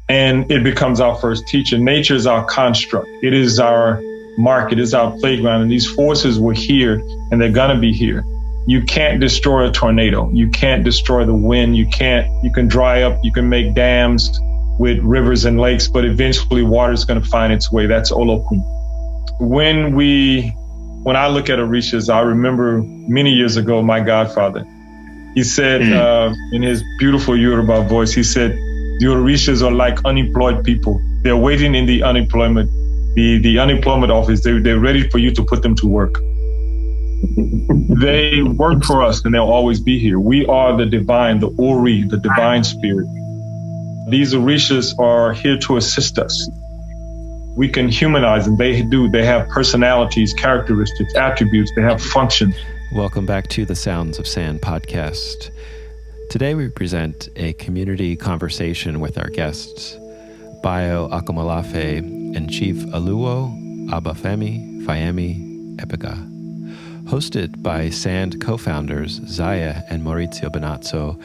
and it becomes our first teacher. Nature is our construct. It is our market, it is our playground, and these forces were here and they're gonna be here. You can't destroy a tornado. You can't destroy the wind. You can dry up, you can make dams with rivers and lakes, but eventually water is gonna find its way. That's Olokun. When I look at Orishas, I remember many years ago, my godfather, he said in his beautiful Yoruba voice, he said, the Orishas are like unemployed people. They're waiting in the unemployment office. They're ready for you to put them to work. They work for us and they'll always be here. We are the divine, the Ori, the divine spirit. These Orishas are here to assist us. We can humanize them. They do. They have personalities, characteristics, attributes. They have functions. Welcome back to the Sounds of Sand podcast. Today we present a community conversation with our guests, Bayo Akomolafe and Chief Oluwo Obafemi Fayemi Epega. Hosted by Sand co-founders Zaya and Maurizio Benazzo,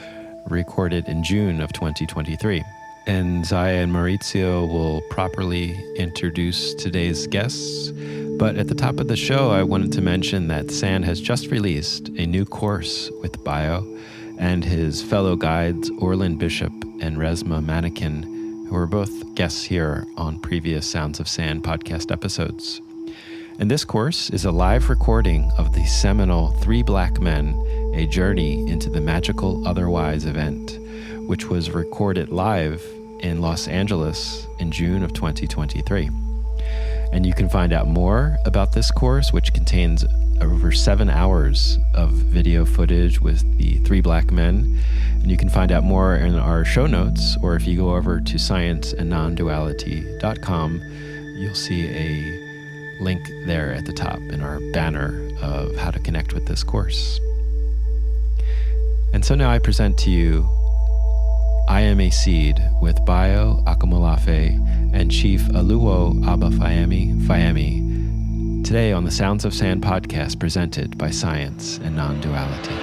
recorded in June of 2023. And Zaya and Maurizio will properly introduce today's guests. But at the top of the show, I wanted to mention that Sand has just released a new course with Bayo and his fellow guides Orlin Bishop and Resma Mannequin, who were both guests here on previous Sounds of Sand podcast episodes. And this course is a live recording of the seminal Three Black Men, A Journey into the Magical Otherwise event, which was recorded live in Los Angeles in June of 2023. And you can find out more about this course, which contains over 7 hours of video footage with the Three Black Men. And you can find out more in our show notes, or if you go over to scienceandnonduality.com, you'll see a link there at the top in our banner of how to connect with this course. And so now I present to you I Am a Seed with Bayo Akomolafe and Chief Oluwo Obafemi today on the Sounds of Sand podcast presented by Science and Nonduality.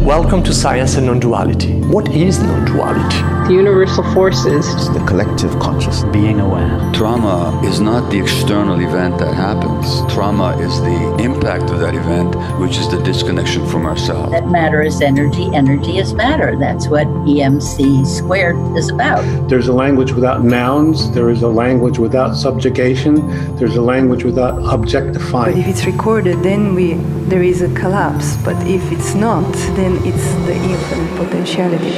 Welcome to Science and Nonduality. What is non-duality? The universal forces. It's the collective consciousness. Being aware. Trauma is not the external event that happens. Trauma is the impact of that event, which is the disconnection from ourselves. That matter is energy. Energy is matter. That's what EMC squared is about. There's a language without nouns. There is a language without subjugation. There's a language without objectifying. But if it's recorded, then there is a collapse. But if it's not, then it's the infinite potentiality.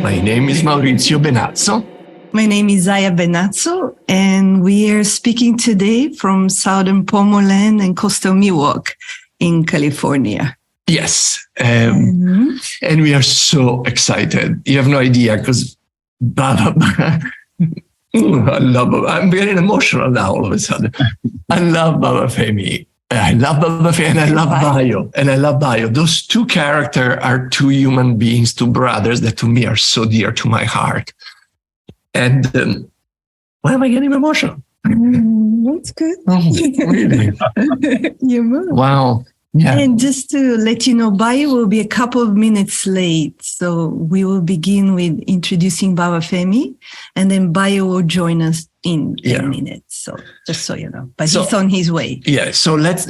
My name is Maurizio Benazzo. My name is Zaya Benazzo, and we are speaking today from southern Pomoland and coastal Miwok in California. Yes, and we are so excited. You have no idea, because Baba, I love Baba. I'm getting emotional now all of a sudden. I love Baba Femi. I love Baba Femi and I love Bayo. And I love Bayo. Those two characters are two human beings, two brothers that to me are so dear to my heart. And why am I getting emotional? That's good. Oh, really? You move. Wow. Yeah. And just to let you know, Bayo will be a couple of minutes late. So we will begin with introducing Baba Femi, and then Bayo will join us in 10 minutes. So just so you know, but he's on his way. Yeah. So let's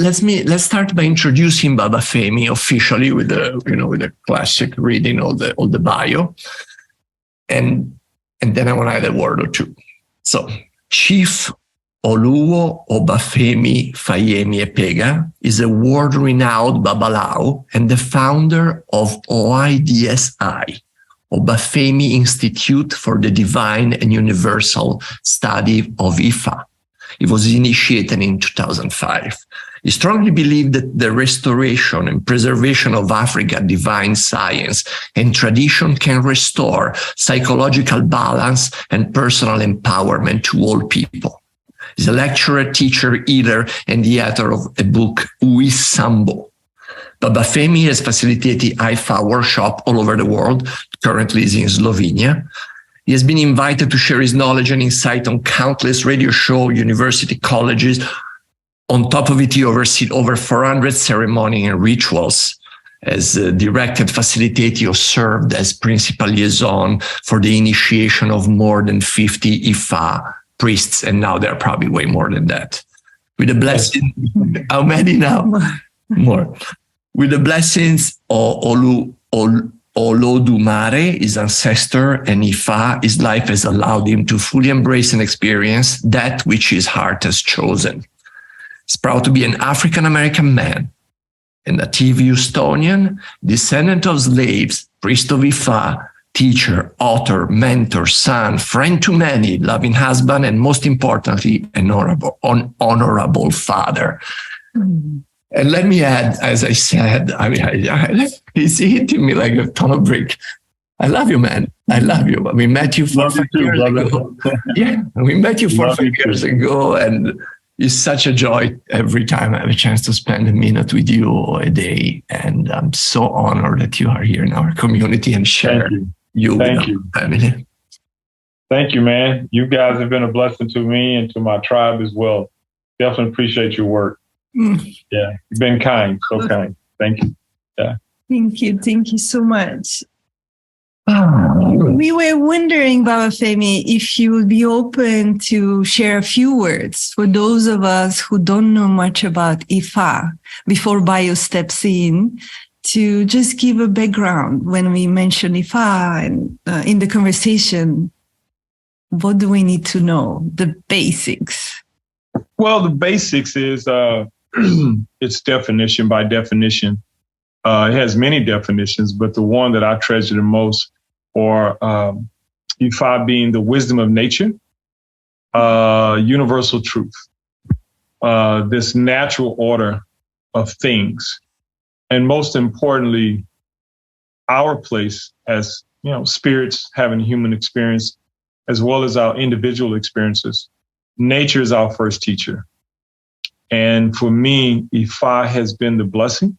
start by introducing Baba Femi officially with the classic reading of the bio, and then I want to add a word or two. So Chief Oluwo Obafemi Fayemi Epega is a world-renowned Babalao and the founder of OIDSI, Obafemi Institute for the Divine and Universal Study of Ifa. It was initiated in 2005. He strongly believed that the restoration and preservation of African divine science and tradition can restore psychological balance and personal empowerment to all people. He's a lecturer, teacher, healer, and the author of the book Ui Sambo. Baba Femi has facilitated IFA workshop all over the world. Currently is in Slovenia. He has been invited to share his knowledge and insight on countless radio shows, university colleges. On top of it, he oversees over 400 ceremonies and rituals. as directed, facilitated, or served as principal liaison for the initiation of more than 50 Ifa priests, and now there are probably way more than that. With the blessing, how many now? More. With the blessings of Olodumare, his ancestor, and Ifa, his life has allowed him to fully embrace and experience that which his heart has chosen. He's proud to be an African-American man, a native Houstonian, descendant of slaves, priest of Ifa, teacher, author, mentor, son, friend to many, loving husband, and most importantly, an honorable father. Mm. And let me add, as I said, he's hitting me like a ton of brick. I love you, man. I love you. We met you 4 years ago. Yeah, we met you 4 years ago, and it's such a joy every time I have a chance to spend a minute with you or a day. And I'm so honored that you are here in our community and share you with our family. Thank you, man. You guys have been a blessing to me and to my tribe as well. Definitely appreciate your work. Yeah, you've been kind, so kind. Thank you. Yeah. Thank you so much. We were wondering, Obafemi, if you would be open to share a few words for those of us who don't know much about Ifa before Bayo steps in, to just give a background when we mention Ifa and in the conversation. What do we need to know? The basics. Well, the basics is its definition by definition. It has many definitions, but the one that I treasure the most, or Ifa being the wisdom of nature, universal truth, this natural order of things, and most importantly, our place as spirits having human experience, as well as our individual experiences. Nature is our first teacher. And for me, Ifa has been the blessing,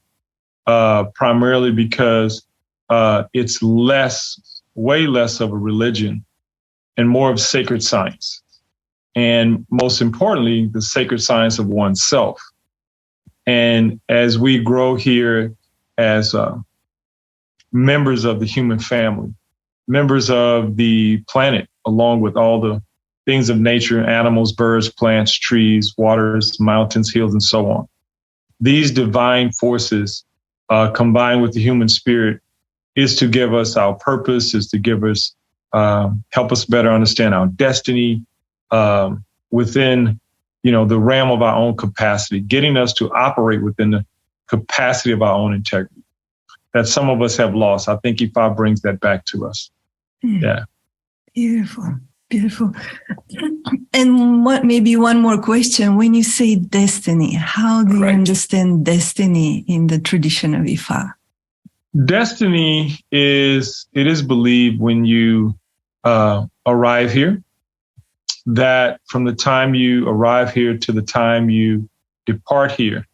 primarily because it's way less of a religion and more of sacred science. And most importantly, the sacred science of oneself. And as we grow here as members of the human family, members of the planet, along with all the things of nature, animals, birds, plants, trees, waters, mountains, hills, and so on. These divine forces combined with the human spirit is to give us our purpose, is to give us, help us better understand our destiny within, the realm of our own capacity, getting us to operate within the capacity of our own integrity that some of us have lost. I think Ifa brings that back to us. Yeah. Beautiful. Beautiful. And maybe one more question. When you say destiny, how do you understand destiny in the tradition of Ifa? Destiny is believed when you arrive here, that from the time you arrive here to the time you depart here,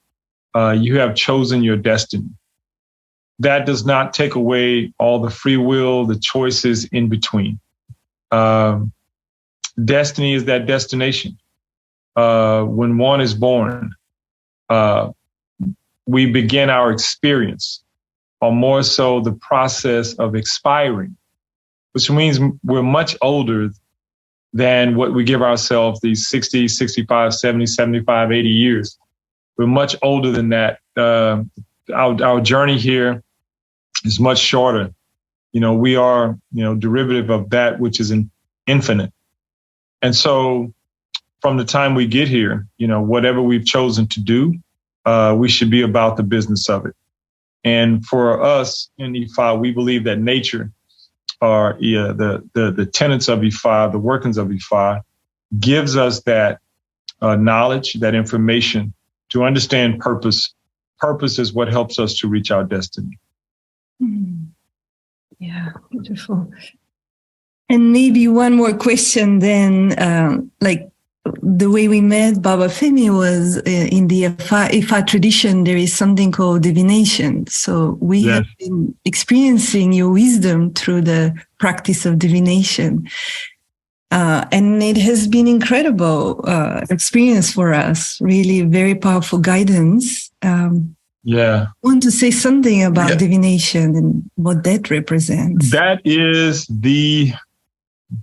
you have chosen your destiny. That does not take away all the free will, the choices in between. Destiny is that destination. When one is born, we begin our experience, or more so the process of expiring, which means we're much older than what we give ourselves, these 60, 65, 70, 75, 80 years. We're much older than that. Our journey here is much shorter. We are, derivative of that which is infinite. And so from the time we get here, whatever we've chosen to do, we should be about the business of it. And for us in Ifa, we believe that nature, or the tenets of Ifa, the workings of Ifa, gives us that knowledge, that information to understand purpose. Purpose is what helps us to reach our destiny. Mm. Yeah, beautiful. And maybe one more question then, like the way we met Obafemi was in the Ifa tradition, there is something called divination. So we have been experiencing your wisdom through the practice of divination. And it has been incredible experience for us, really very powerful guidance. Yeah. Want to say something about divination and what that represents? That is the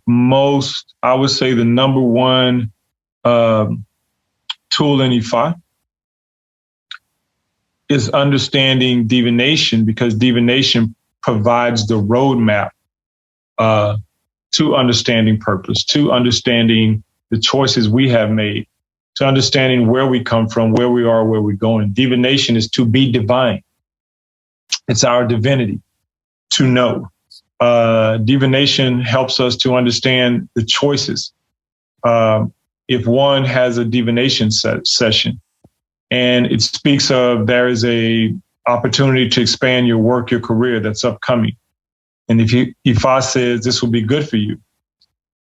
most, I would say, the number one tool in Ifa is understanding divination, because divination provides the roadmap to understanding purpose, to understanding the choices we have made, to understanding where we come from, where we are, where we're going. Divination is to be divine. It's our divinity to know. Divination helps us to understand the choices. If one has a divination session and it speaks of there is a opportunity to expand your work, your career that's upcoming. And if Ifa says this will be good for you,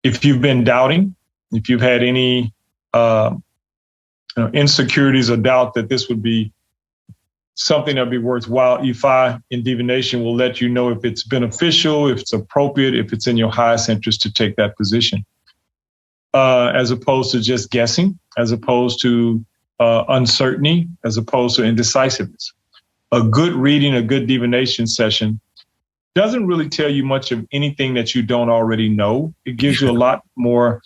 if you've been doubting, if you've had any insecurities or doubt that this would be something that'd be worthwhile, Ifa in divination will let you know if it's beneficial, if it's appropriate, if it's in your highest interest to take that position, as opposed to just guessing, as opposed to uncertainty, as opposed to indecisiveness. A good reading, a good divination session doesn't really tell you much of anything that you don't already know. It gives you a lot more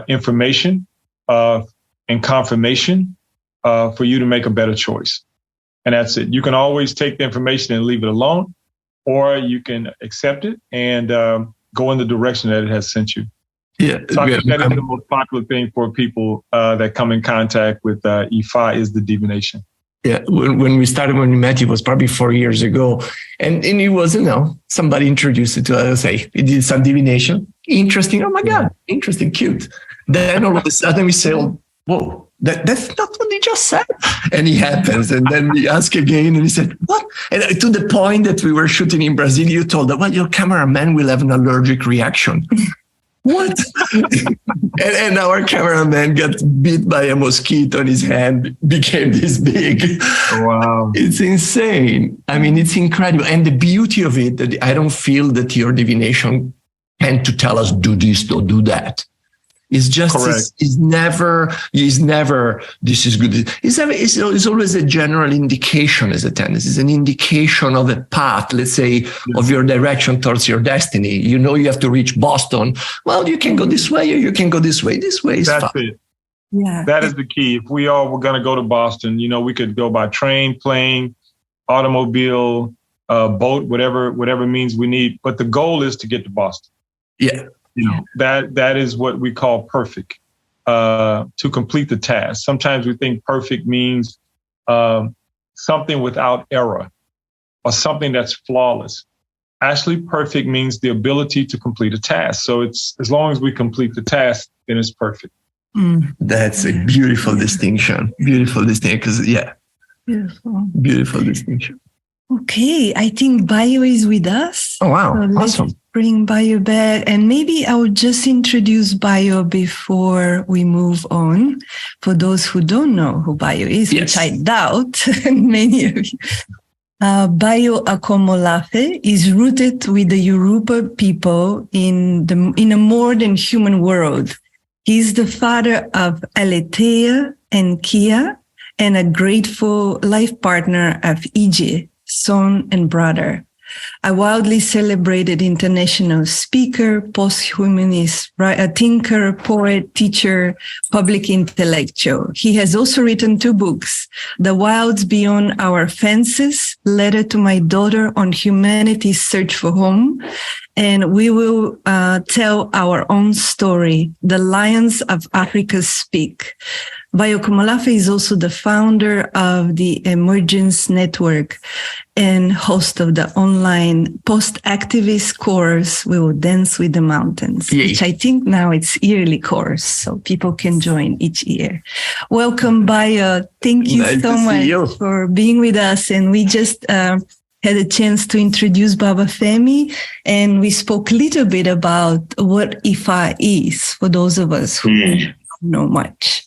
information and confirmation for you to make a better choice. And that's it. You can always take the information and leave it alone, or you can accept it and go in the direction that it has sent you. Yeah, so I think that is the most popular thing for people that come in contact with Ifa is the divination. Yeah, when we met, it was probably 4 years ago. And it was, somebody introduced it to us. Say, it did some divination. Interesting. Oh my God, interesting, cute. Then all of a sudden we say, oh, whoa, that's not what he just said. And it happens. And then we ask again and he said, what? And to the point that we were shooting in Brazil, you told them, well, your cameraman will have an allergic reaction. What? and our cameraman got bit by a mosquito and his hand became this big. Wow. It's insane. I mean, it's incredible. And the beauty of it, that I don't feel that your divination can to tell us, do this or do that. It's just, it's never, this is good. It's always a general indication as a tendency. It's an indication of a path, let's say, of your direction towards your destiny. You know, you have to reach Boston. Well, you can go this way or you can go this way. This way is fine. That's it. Yeah. That is the key. If we all were going to go to Boston, we could go by train, plane, automobile, boat, whatever means we need. But the goal is to get to Boston. Yeah. That is what we call perfect, to complete the task. Sometimes we think perfect means something without error or something that's flawless. Actually, perfect means the ability to complete a task. So it's as long as we complete the task, then it's perfect. That's a beautiful distinction. Beautiful distinction. Beautiful distinction. Okay, I think Bayo is with us. Oh, wow. So awesome. Bring Bayo back. And maybe I would just introduce Bayo before we move on. For those who don't know who Bayo is, which I doubt many of you. Bayo Akomolafe is rooted with the Yoruba people in a more than human world. He's the father of Aletheia and Kia and a grateful life partner of Ije, son and brother. A widely celebrated international speaker, post-humanist, thinker, poet, teacher, public intellectual. He has also written 2 books, The Wilds Beyond Our Fences, Letter to My Daughter on Humanity's Search for Home, and we will tell our own story, The Lions of Africa Speak. Bayo Akomolafe is also the founder of the Emergence Network and host of the online post-activist course, We Will Dance with the Mountains, which I think now it's yearly course, so people can join each year. Welcome, Bayo. Thank you so much for being with us. And we just had a chance to introduce Obafemi, and we spoke a little bit about what Ifa is for those of us who don't know much.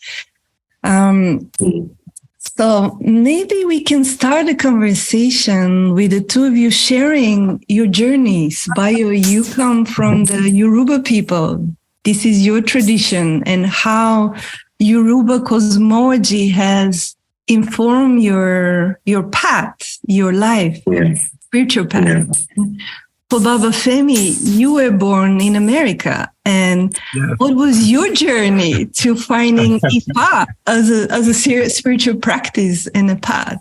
So maybe we can start a conversation with the 2 of you sharing your journeys. Bayo, you come from the Yoruba people. This is your tradition, and how Yoruba cosmology has inform your path, your life, spiritual path. For Obafemi, you were born in America, and what was your journey to finding Ifa as a serious spiritual practice and a path?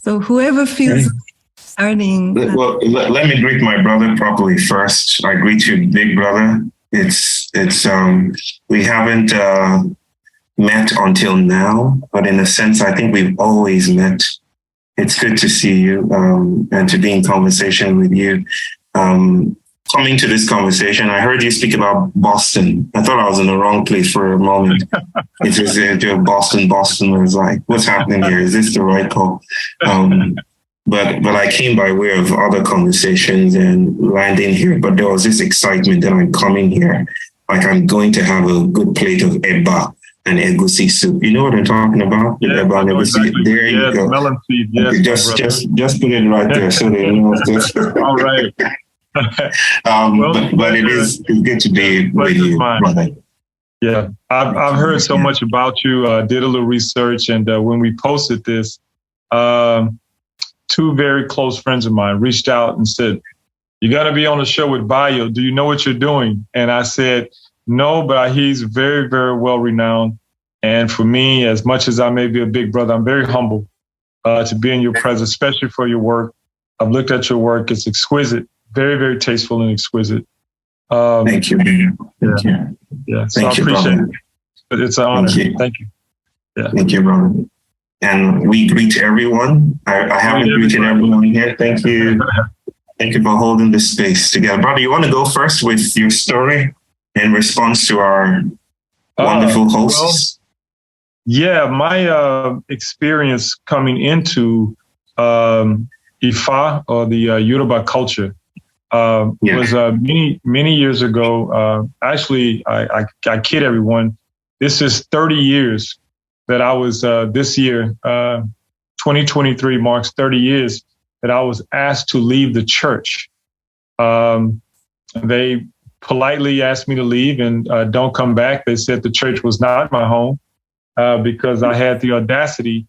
So whoever feels starting. Well, let me greet my brother properly first. I greet you, big brother. It's we haven't met until now, but in a sense, I think we've always met. It's good to see you and to be in conversation with you. Coming to this conversation, I heard you speak about Boston. I thought I was in the wrong place for a moment. It was Boston. I was like, what's happening here? Is this the right call? But I came by way of other conversations and landing here. But there was this excitement that I'm coming here. Like I'm going to have a good plate of eba and egusi soup. You know what I'm talking about? Yeah, eba and egusi. Exactly. There you go. Melon seed. Yes, just put it right there so they know. All right. But it's good to be with you, brother. Yeah, I've heard so much about you. Did a little research, and when we posted this, two very close friends of mine reached out and said, "You got to be on the show with Bayo. Do you know what you're doing?" And I said, "No, but he's very, very well renowned. And for me, as much as I may be a big brother, I'm very humble to be in your presence, especially for your work. I've looked at your work; it's exquisite." Very, very tasteful and exquisite. Thank you. Thank you. Yeah. So Thank I appreciate brother. it. But it's an honor. Thank you. Yeah. Thank you, brother. And we greet everyone. I haven't greeted everyone here. Thank you. Thank you for holding this space together. Brother, you want to go first with your story in response to our wonderful hosts? Well, my experience coming into Ifa, or the Yoruba culture, was many years ago. Actually, I kid everyone. This is 30 years that I was, this year, 2023 marks 30 years that I was asked to leave the church. They politely asked me to leave and don't come back. They said the church was not my home because I had the audacity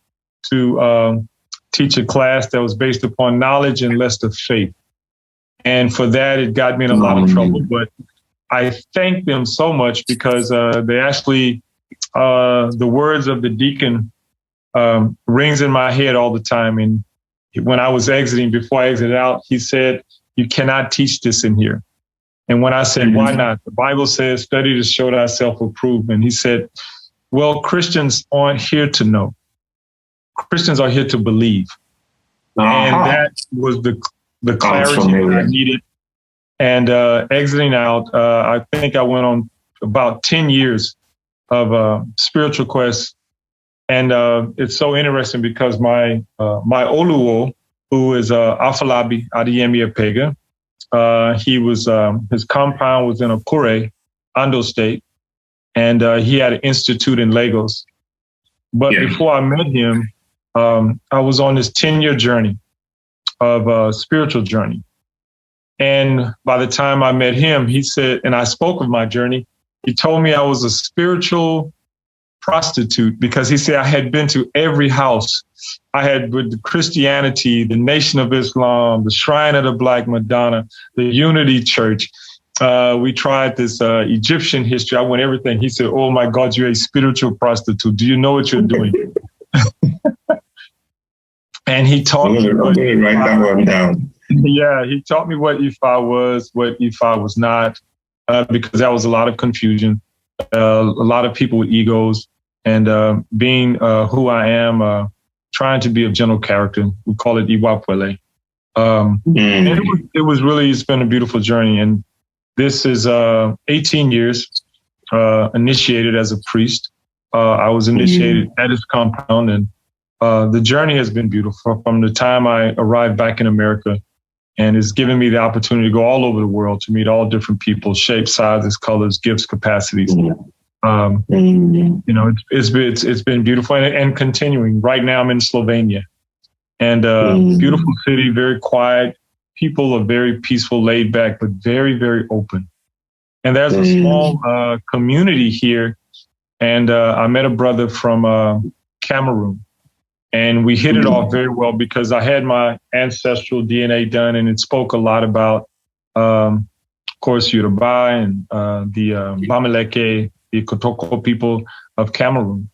to teach a class that was based upon knowledge and less of faith. And for that, it got me in a lot of trouble. But I thank them so much because they actually, the words of the deacon rings in my head all the time. And when I was exiting, before I exited out, he said, "You cannot teach this in here." And when I said, "Why not?" The Bible says, "Study to show thyself approved." And he said, "Well, Christians aren't here to know. Christians are here to believe." And that was the clarity that I needed. And exiting out, I think I went on about 10 years of spiritual quest. And it's so interesting because my Oluwo, who is Afalabi Adeyemi Apega, he was his compound was in Akure, Ondo State, and he had an institute in Lagos. But before I met him, I was on this 10-year journey of spiritual journey. And by the time I met him, he said, and I spoke of my journey, he told me I was a spiritual prostitute because he said I had been to every house. I had with the Christianity, the Nation of Islam, the Shrine of the Black Madonna, the Unity Church. We tried this Egyptian history. I went everything. He said, "Oh my God, you're a spiritual prostitute. Do you know what you're doing?" And he taught me. I'm going to write that one down. Yeah, he taught me what Ifa was, what Ifa was not, because that was a lot of confusion, a lot of people with egos, and being who I am, trying to be of gentle character. We call it Iwapwele. And it was really, it's been a beautiful journey. And this is 18 years initiated as a priest. I was initiated at his compound, and the journey has been beautiful from the time I arrived back in America, and it's given me the opportunity to go all over the world to meet all different people, shapes, sizes, colors, gifts, capacities. You know, it's been beautiful and continuing. Right now I'm in Slovenia, and beautiful city, very quiet. People are very peaceful, laid back, but very, very open. And there's a small community here. And I met a brother from Cameroon. And we hit it off very well because I had my ancestral DNA done, and it spoke a lot about, of course, Yoruba and the Bamileke, the Kotoko people of Cameroon.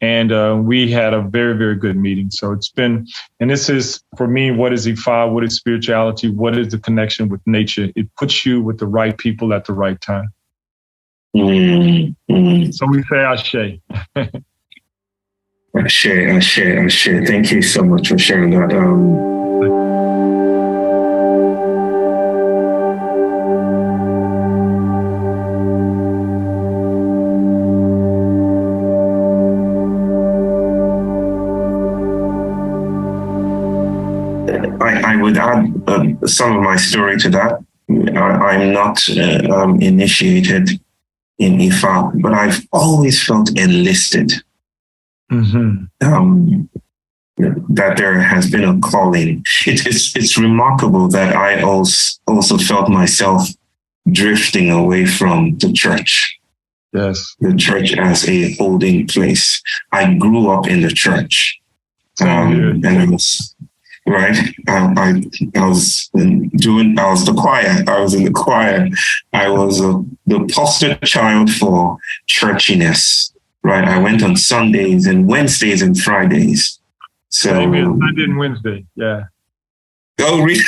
And we had a very, very good meeting. So it's been, and this is, for me, what is Ifa? What is spirituality? What is the connection with nature? It puts you with the right people at the right time. So we say Ashe. Ashe. Thank you so much for sharing that. I would add some of my story to that. I'm not initiated in Ifa, but I've always felt enlisted. That there has been a calling. It's remarkable that I also felt myself drifting away from the church. Yes, the church as a holding place. I grew up in the church, and I was right. I was the choir. I was in the choir. I was the poster child for churchiness. Right, I went on Sundays and Wednesdays and Fridays. So Sunday and Wednesday, yeah. Oh, really?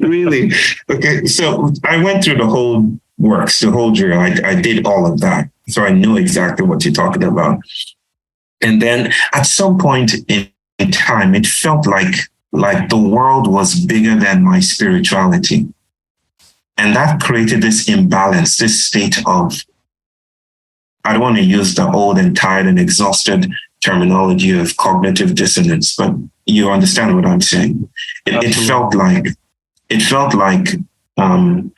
Really? Okay, so I went through the whole works, the whole drill. I did all of that, so I know exactly what you're talking about. And then at some point in time, it felt like the world was bigger than my spirituality, and that created this imbalance, this state of, I don't want to use the old and tired and exhausted terminology of cognitive dissonance, but you understand what I'm saying. It felt like the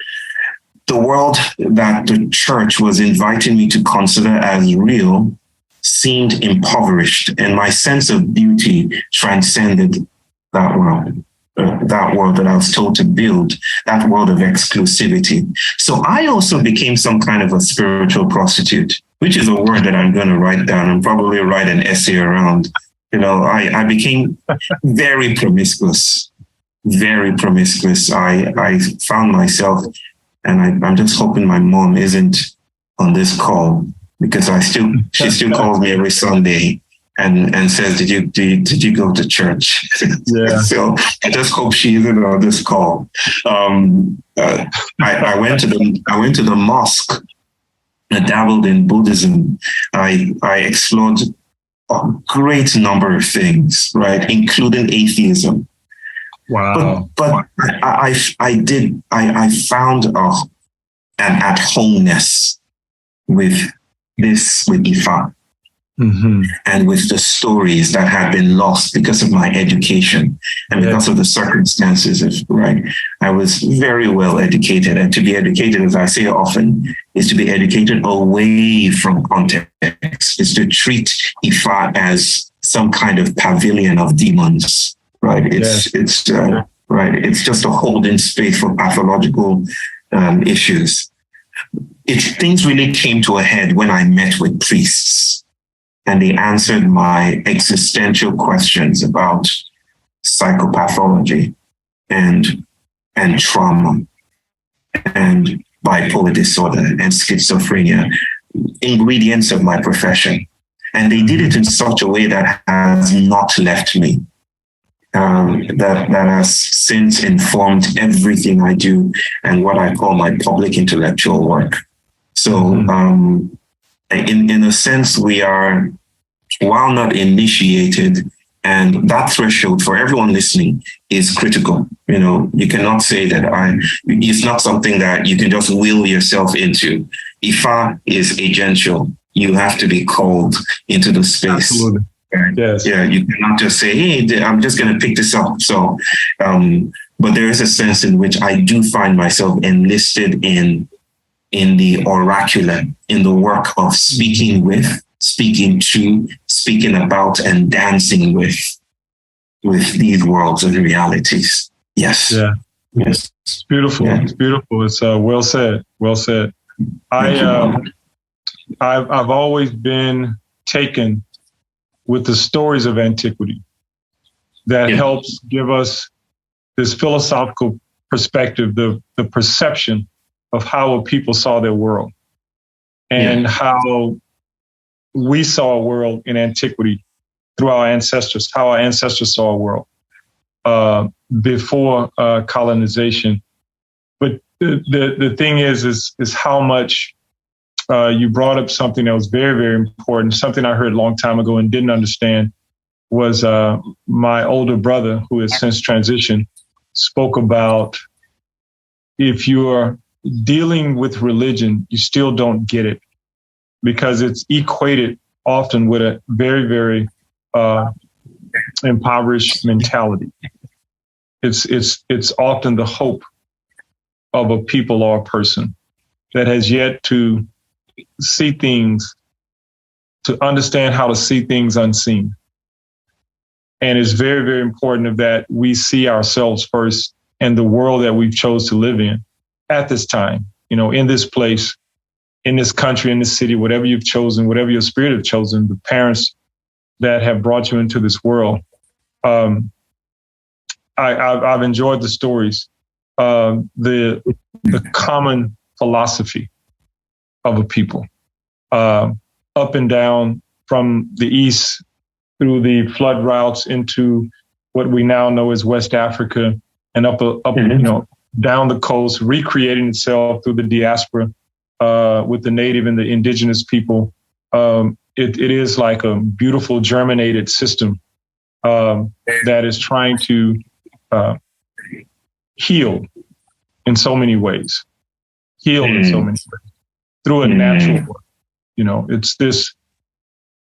world that the church was inviting me to consider as real seemed impoverished, and my sense of beauty transcended that world. That world that I was told to build, that world of exclusivity. So I also became some kind of a spiritual prostitute, which is a word that I'm going to write down and probably write an essay around. I became very promiscuous. I found myself, and I'm just hoping my mom isn't on this call, because she still calls me every Sunday and says, did you go to church? Yeah. So I just hope she isn't on this call. I went to the mosque. I dabbled in Buddhism. I explored a great number of things, right, including atheism. Wow. But I found an at-homeness with Ifa. And with the stories that had been lost because of my education and because of the circumstances right? I was very well educated, and to be educated, as I say often, is to be educated away from context, is to treat Ifa as some kind of pavilion of demons, right? It's right. It's just a holding space for pathological issues. Things really came to a head when I met with priests. And they answered my existential questions about psychopathology and trauma and bipolar disorder and schizophrenia, ingredients of my profession. And they did it in such a way that has not left me, that has since informed everything I do and what I call my public intellectual work. So, in a sense, we are, while not initiated, and that threshold for everyone listening is critical. You cannot say that it's not something that you can just will yourself into. Ifa is agential. You have to be called into the space. Absolutely. Yes. Yeah, you cannot just say, hey, I'm just going to pick this up. So, but there is a sense in which I do find myself enlisted in the oracular, in the work of speaking with, speaking to, speaking about, and dancing with these worlds and realities. Yes. Yeah. Yes. It's beautiful. Yeah. It's beautiful. It's well said. Well said. I've always been taken with the stories of antiquity that helps give us this philosophical perspective, the perception of how a people saw their world and how we saw a world in antiquity through our ancestors, how our ancestors saw a world before colonization. But the thing is how much you brought up something that was very, very important, something I heard a long time ago and didn't understand, was my older brother, who has since transitioned, spoke about if you're dealing with religion, you still don't get it because it's equated often with a very, very impoverished mentality. It's often the hope of a people or a person that has yet to see things, to understand how to see things unseen. And it's very, very important that we see ourselves first and the world that we've chose to live in at this time, in this place, in this country, in this city, whatever you've chosen, whatever your spirit have chosen, the parents that have brought you into this world. I've enjoyed the stories, the common philosophy of a people, up and down from the east through the flood routes into what we now know as West Africa, and up down the coast, recreating itself through the diaspora with the native and the indigenous people. It is like a beautiful germinated system that is trying to heal in so many ways, in so many ways through a natural way.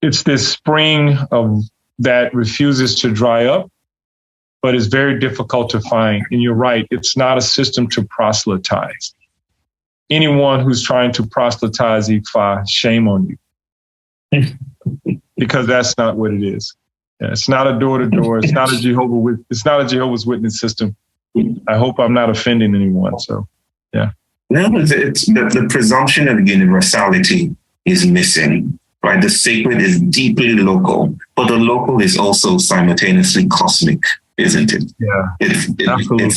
It's this spring of that refuses to dry up, but is very difficult to find. And you're right, it's not a system to proselytize. Anyone who's trying to proselytize Ifa, shame on you, because that's not what it is. It's not a door-to-door. It's not a Jehovah's Witness system. I hope I'm not offending anyone. So, yeah. No, it's the presumption of universality is missing, right? The sacred is deeply local, but the local is also simultaneously cosmic, isn't it? Yeah, absolutely.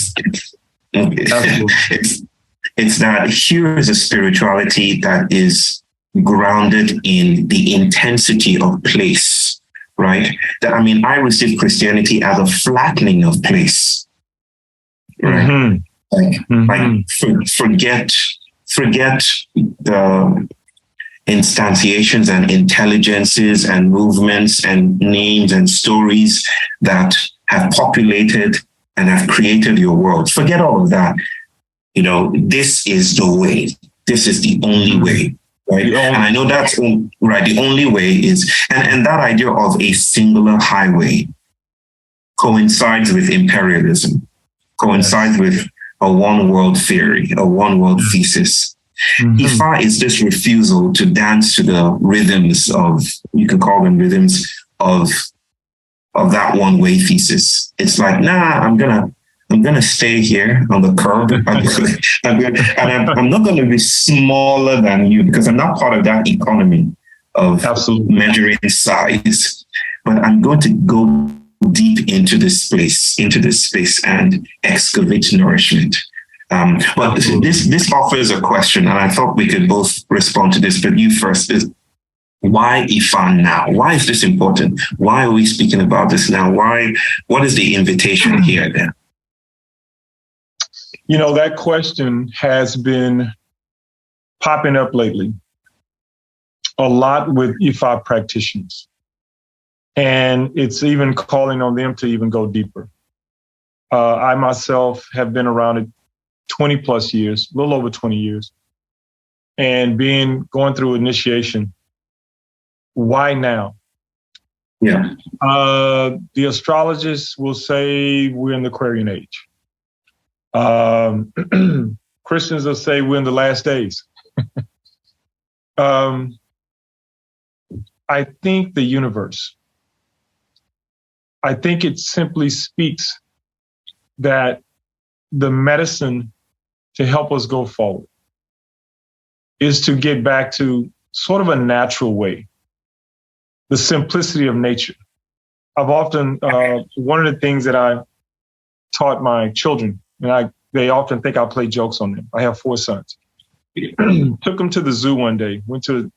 It's that here is a spirituality that is grounded in the intensity of place, right? I received Christianity as a flattening of place, right? Forget the instantiations and intelligences and movements and names and stories that have populated and have created your world. Forget all of that. This is the way. This is the only way, right? And I know that's right. The only way is, and that idea of a singular highway coincides with imperialism, coincides with a one world theory, a one world thesis. Ifa is this refusal to dance to the rhythms of, you can call them rhythms of that one way thesis. It's like, I'm gonna stay here on the curb. I'm not going to be smaller than you because I'm not part of that economy of measuring size. But I'm going to go deep into this space and excavate nourishment. But this offers a question, and I thought we could both respond to this. But you first is, why Ifa now? Why is this important? Why are we speaking about this now? What is the invitation here then? That question has been popping up lately a lot with Ifa practitioners. And it's even calling on them to even go deeper. I myself have been around it 20 plus years, a little over 20 years. And going through initiation. Why now? Yeah. The astrologists will say we're in the Aquarian age. Christians will say we're in the last days. I think the universe, it simply speaks that the medicine to help us go forward is to get back to sort of a natural way. the simplicity of nature. I've often, one of the things that I taught my children, and they often think I play jokes on them. I have 4 sons. Took them to the zoo one day, so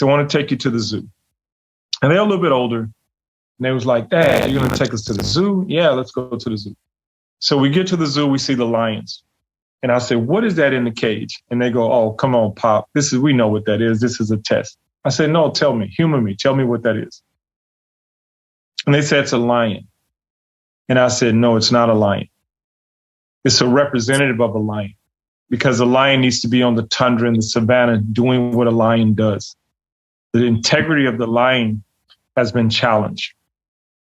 I want to take you to the zoo. And they're a little bit older. And they was like, Dad, you're going to take us to the zoo? Yeah, let's go to the zoo. So we get to the zoo, we see the lions. And I said, what is that in the cage? And they go, oh, come on, Pop. We know what that is. This is a test. I said, no, tell me, humor me. Tell me what that is. And they said, it's a lion. And I said, no, it's not a lion. It's a representative of a lion, because a lion needs to be on the tundra and the savannah doing what a lion does. The integrity of the lion has been challenged.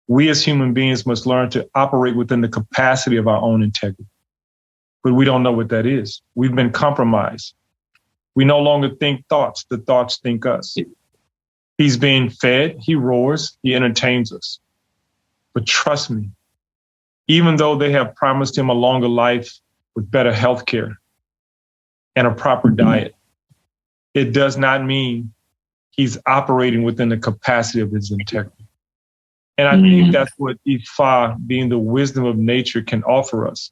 We as human beings must learn to operate within the capacity of our own integrity. But we don't know what that is. We've been compromised. We no longer think thoughts. The thoughts think us. He's being fed. He roars. He entertains us. But trust me, even though they have promised him a longer life with better health care and a proper diet, it does not mean he's operating within the capacity of his integrity. And I think that's what Ifa, being the wisdom of nature, can offer us.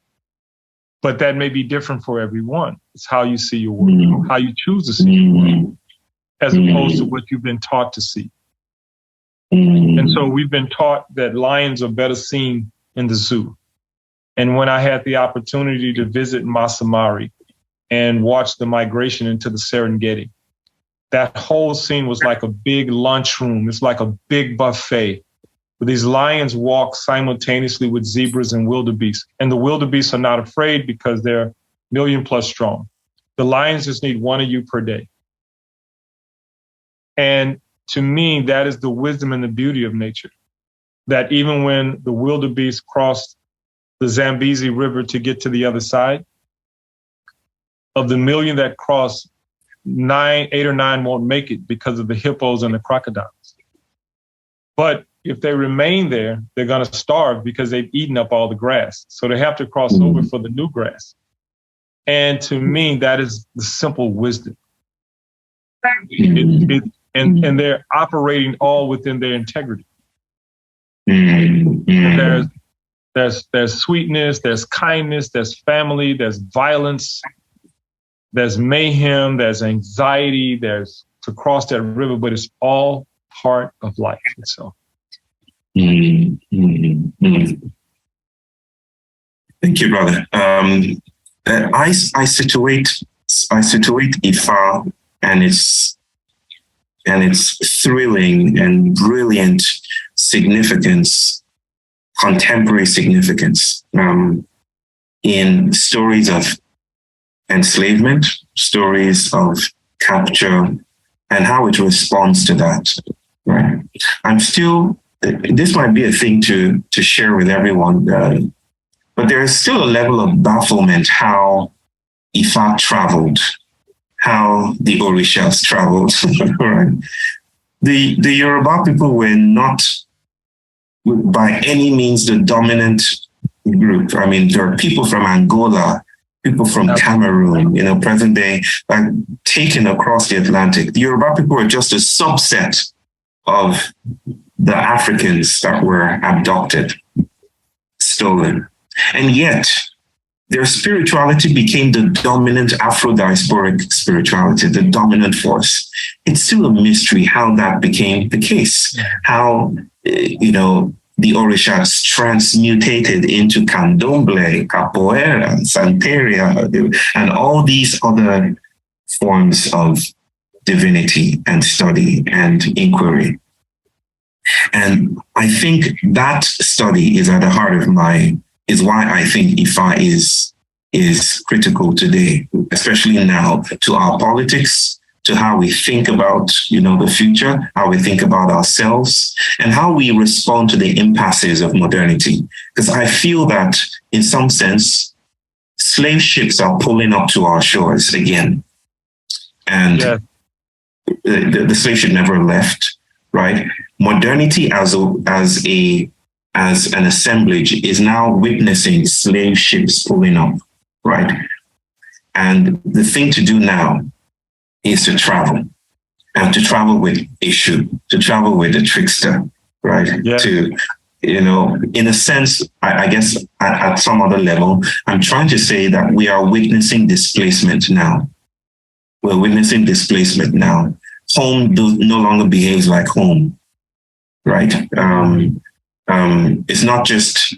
But that may be different for everyone. It's how you see your world, how you choose to see your world, as opposed to what you've been taught to see. And so we've been taught that lions are better seen in the zoo. And when I had the opportunity to visit Masamari and watch the migration into the Serengeti, that whole scene was like a big lunchroom. It's like a big buffet where these lions walk simultaneously with zebras and wildebeest. And the wildebeest are not afraid because they're 1,000,000+ strong. The lions just need one of you per day. And to me, that is the wisdom and the beauty of nature. That even when the wildebeest crossed the Zambezi River to get to the other side, of the 1,000,000 that crossed, 8 or 9 won't make it because of the hippos and the crocodiles. But if they remain there, they're going to starve because they've eaten up all the grass. So they have to cross over for the new grass. And to me, that is the simple wisdom. And they're operating all within their integrity. There's sweetness, there's kindness, there's family, there's violence, there's mayhem, there's anxiety, there's to cross that river, but it's all part of life itself. Thank you, brother. I situate Ifa and its thrilling and brilliant significance, contemporary significance, in stories of enslavement, stories of capture, and how it responds to that. Right? This might be a thing to share with everyone, but there is still a level of bafflement how Ifa traveled, how the Orishas traveled. Right? The Yoruba people were not by any means the dominant group. I mean, there are people from Angola, people from Cameroon, present day, taken across the Atlantic. The Yoruba people were just a subset of the Africans that were abducted, stolen. And yet, their spirituality became the dominant Afro-diasporic spirituality, the dominant force. It's still a mystery how that became the case, how, the Orishas transmutated into Candomblé, Capoeira, Santeria, and all these other forms of divinity and study and inquiry. And I think that study is at the heart of is why I think Ifa is critical today, especially now, to our politics, to how we think about, the future, how we think about ourselves, and how we respond to the impasses of modernity. Because I feel that, in some sense, slave ships are pulling up to our shores again. And the slave ship never left, right? Modernity as an assemblage is now witnessing slave ships pulling up, right? And the thing to do now is to travel. and to travel with Ishu, to travel with the trickster, right? Yeah. To, in a sense, I guess at some other level, I'm trying to say that we are witnessing displacement now. We're witnessing displacement now. Home no longer behaves like home, right? It's not just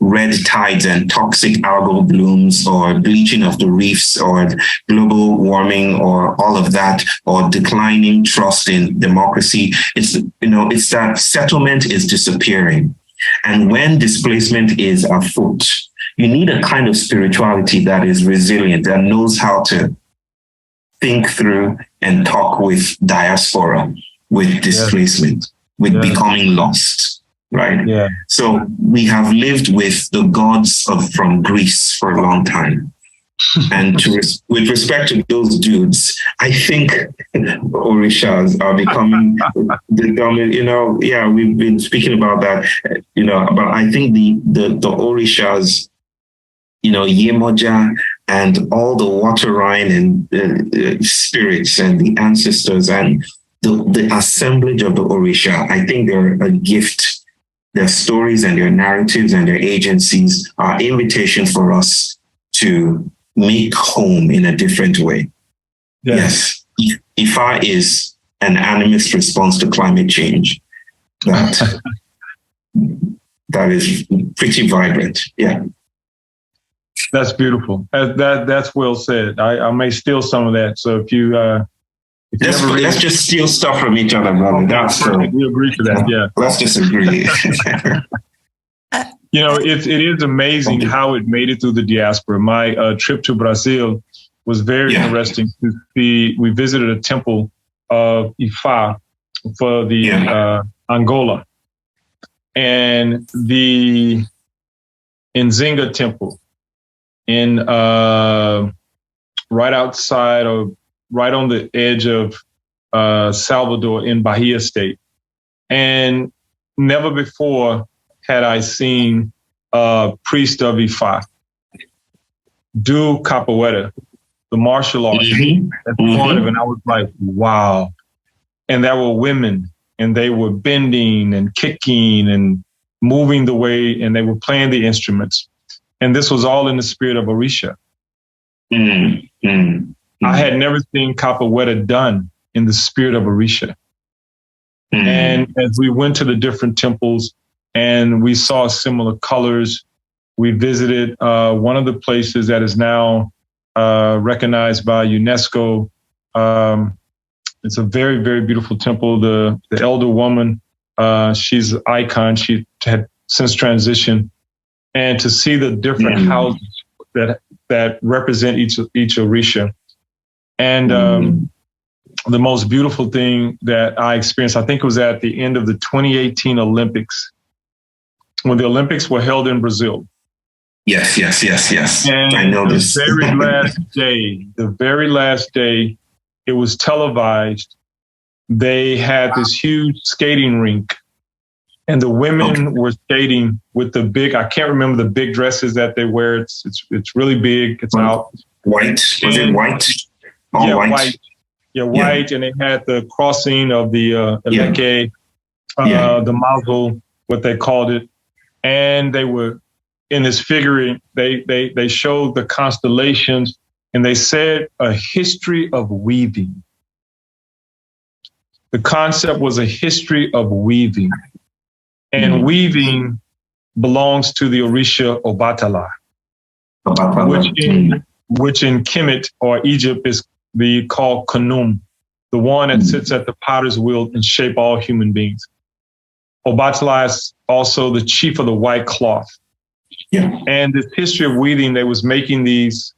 red tides and toxic algal blooms or bleaching of the reefs or global warming or all of that, or declining trust in democracy. It's that settlement is disappearing. And when displacement is afoot, you need a kind of spirituality that is resilient, that knows how to think through and talk with diaspora, with displacement, with becoming lost, right? Yeah. So we have lived with the gods from Greece for a long time. And with respect to those dudes, I think Orishas are becoming the dominant, we've been speaking about that, but I think the Orishas, Yemoja and all the waterine and spirits and the ancestors and the assemblage of the Orisha, I think they're a gift. Their stories and their narratives and their agencies are invitation for us to make home in a different way. Yes. Ifa is an animist response to climate change that is pretty vibrant. Yeah. That's beautiful. That's well said. I may steal some of that. So if you let's just steal stuff from each other, brother. We agree to that. Yeah. Let's just agree. It is amazing how it made it through the diaspora. My trip to Brazil was very interesting to see. We visited a temple of Ifa for the Angola, and the Nzinga temple in right on the edge of Salvador in Bahia State. And never before had I seen a priest of Ifa do capoeira, the martial art, at part of it. And I was like, wow. And there were women, and they were bending and kicking and moving the way, and they were playing the instruments. And this was all in the spirit of Orisha. I had never seen capoeira done in the spirit of Orisha. And as we went to the different temples and we saw similar colors, we visited one of the places that is now recognized by UNESCO. It's a very, very beautiful temple. The elder woman, she's an icon. She had since transitioned. And to see the different houses that represent each Orisha. And the most beautiful thing that I experienced, I think it was at the end of the 2018 Olympics, when the Olympics were held in Brazil. Yes. And I know this. The very last day, it was televised. They had this huge skating rink, and the women were skating with the big, I can't remember the big dresses that they wear. It's really big. It's out. White. Was it white? All white. White. And they had the crossing of the Eleke, the Mazel, what they called it. And they were in this figurine. They showed the constellations, and they said a history of weaving. The concept was a history of weaving. And weaving belongs to the Orisha Obatala, which in Kemet or Egypt is called Kanum, the one that sits at the potter's wheel and shape all human beings. Obatala is also the chief of the white cloth. Yeah. And this history of weaving, they was making these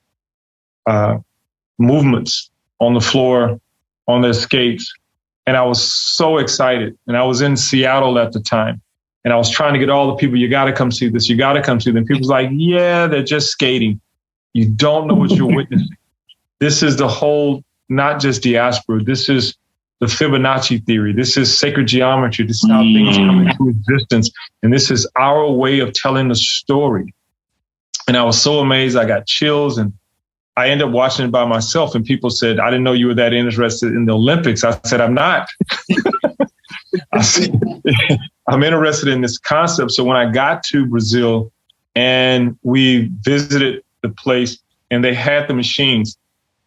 movements on the floor, on their skates. And I was so excited. And I was in Seattle at the time. And I was trying to get all the people, you got to come see this. You got to come see them. People's like, yeah, they're just skating. You don't know what you're witnessing. This is the whole, not just diaspora. This is the Fibonacci theory. This is sacred geometry. This is how things come into existence. And this is our way of telling the story. And I was so amazed. I got chills, and I ended up watching it by myself, and people said, I didn't know you were that interested in the Olympics. I said, I'm not. I said, I'm interested in this concept. So when I got to Brazil and we visited the place and they had the machines,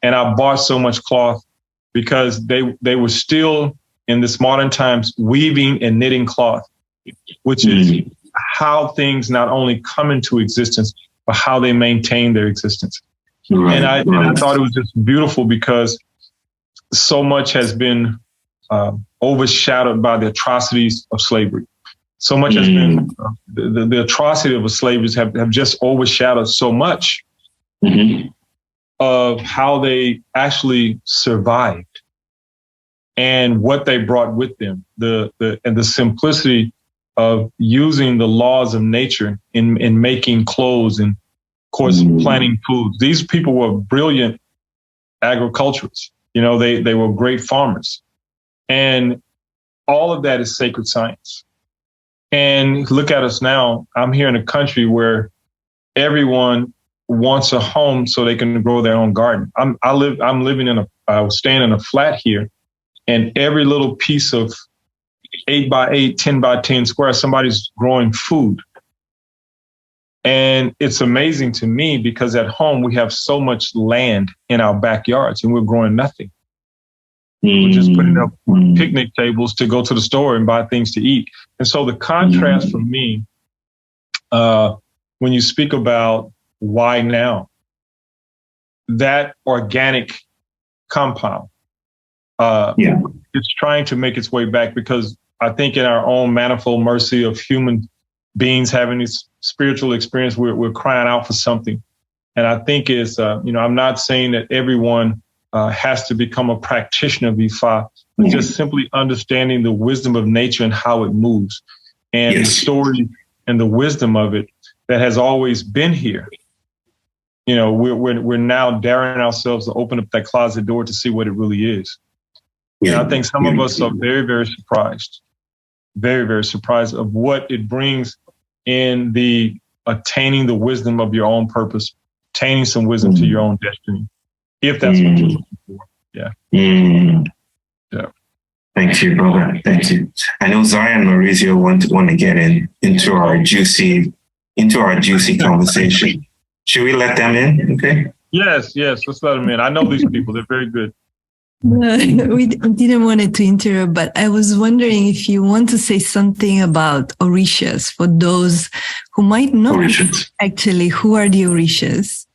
and I bought so much cloth because they were still in this modern times weaving and knitting cloth, which is how things not only come into existence, but how they maintain their existence. Right, and I thought it was just beautiful because so much has been overshadowed by the atrocities of slavery. So much has been, the atrocity of the slaves have just overshadowed so much of how they actually survived and what they brought with them, and the simplicity of using the laws of nature in making clothes and, of course, planting foods. These people were brilliant agriculturists. They were great farmers. And all of that is sacred science. And look at us now. I'm here in a country where everyone wants a home so they can grow their own garden. I was staying in a flat here, and every little piece of 8x8, 10x10 square, somebody's growing food. And it's amazing to me because at home we have so much land in our backyards and we're growing nothing. We're just putting up picnic tables to go to the store and buy things to eat. And so the contrast for me, when you speak about why now, that organic compound, it's trying to make its way back, because I think in our own manifold mercy of human beings having this spiritual experience, we're crying out for something. And I think it's, I'm not saying that everyone has to become a practitioner of Ifa, but just simply understanding the wisdom of nature and how it moves, and the story and the wisdom of it that has always been here. We're now daring ourselves to open up that closet door to see what it really is. And I think some of us are very, very surprised, very, very surprised of what it brings in the attaining the wisdom of your own purpose, attaining some wisdom to your own destiny, if that's what you're looking for. Yeah. Thank you, brother. Thank you. I know Zaya and Maurizio want to get into our juicy conversation. Should we let them in? Okay. Yes. Let's let them in. I know these people. They're very good. We didn't want it to interrupt, but I was wondering if you want to say something about Orishas for those who might not actually who are the Orishas.